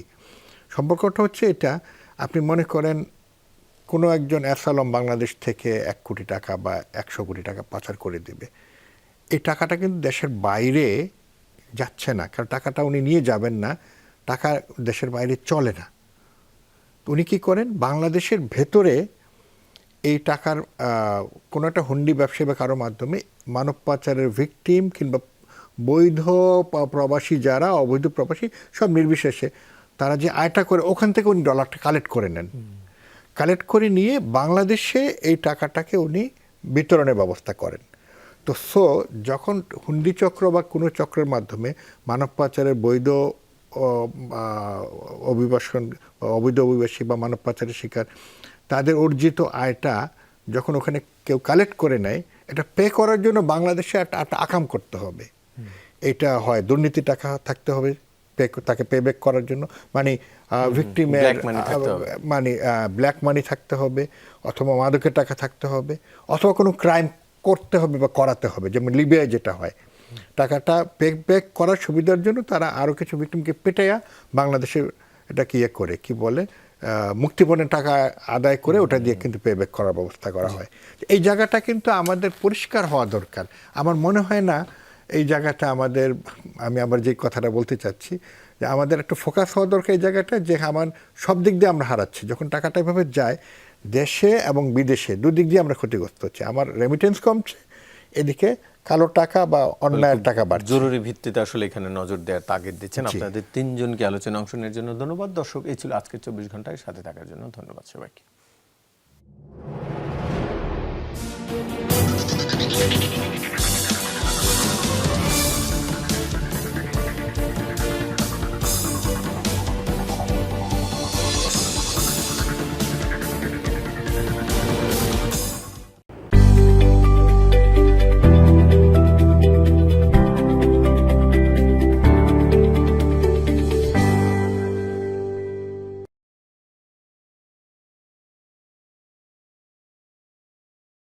[SPEAKER 4] সম্পর্কটা হচ্ছে এটা, আপনি মনে করেন কোনো একজন অ্যাসালম বাংলাদেশ থেকে 1 কোটি টাকা বা 100 কোটি টাকা পাচার করে দেবে, এই টাকাটা কিন্তু দেশের বাইরে যাচ্ছে না, কারণ টাকাটা উনি নিয়ে যাবেন না, টাকা দেশের বাইরে চলে না। উনি কি করেন, বাংলাদেশের ভেতরে এই টাকার কোনো একটা হুন্ডি ব্যবসায়ী বা কারো মাধ্যমে মানব পাচারের ভিকটিম কিংবা বৈধ প্রবাসী যারা, অবৈধ প্রবাসী সব নির্বিশেষে, তারা যে আয়টা করে ওখান থেকে উনি ডলারটা কালেক্ট করে নেন। কালেক্ট করে নিয়ে বাংলাদেশে এই টাকাটাকে উনি বিতরণের ব্যবস্থা করেন। তো যখন হুন্ডি চক্র বা কোনো চক্রের মাধ্যমে মানব পাচারের বৈধ অবৈধ অভিবাসী বা মানব পাচারের শিকার, তাদের অর্জিত আয়টা যখন ওখানে কেউ কালেক্ট করে নেয়, এটা পে করার জন্য বাংলাদেশে একটা আকাম করতে হবে। এটা হয় দুর্নীতি টাকা থাকতে হবে তাকে পে ব্যাক করার জন্য, মানে ভিকটিমের মানে ব্ল্যাক মানি থাকতে হবে, অথবা মাদকের টাকা থাকতে হবে, অথবা কোনো ক্রাইম করতে হবে বা করাতে হবে, যেমন লিবিয়ায় যেটা হয়। টাকাটা পে ব্যাক করার সুবিধার জন্য তারা আরও কিছু ভিকটিমকে পেটাইয়া বাংলাদেশে এটাকে করে কি বলে মুক্তিপণের টাকা আদায় করে ওটা দিয়ে কিন্তু পে ব্যাক করার ব্যবস্থা করা হয়। এই জায়গাটা কিন্তু আমাদের পরিষ্কার হওয়া দরকার। আমার মনে হয় না এই জায়গাটা আমাদের, আমি আবার যে কথাটা বলতে চাচ্ছি, যে আমাদের একটু ফোকাস হওয়া দরকার এই জায়গাটা, যে আমার সব দিক দিয়ে আমরা হারাচ্ছি। যখন টাকাটা এভাবে যায় দেশে এবং বিদেশে, দুদিক দিয়ে আমরা ক্ষতিগ্রস্ত হচ্ছি। আমার রেমিটেন্স কমছে, এদিকে কালো টাকা বা অন্যায়ের টাকা বাড়ছে।
[SPEAKER 1] জরুরি ভিত্তিতে আসলে এখানে নজর দেওয়ার তাগিদ দিচ্ছেন। আপনাদের 3 জনকে আলোচনায় অংশ নেওয়ার জন্য ধন্যবাদ। দর্শক, এই ছিল আজকের 24 ঘন্টায় সাথে থাকার জন্য ধন্যবাদ সবাইকে।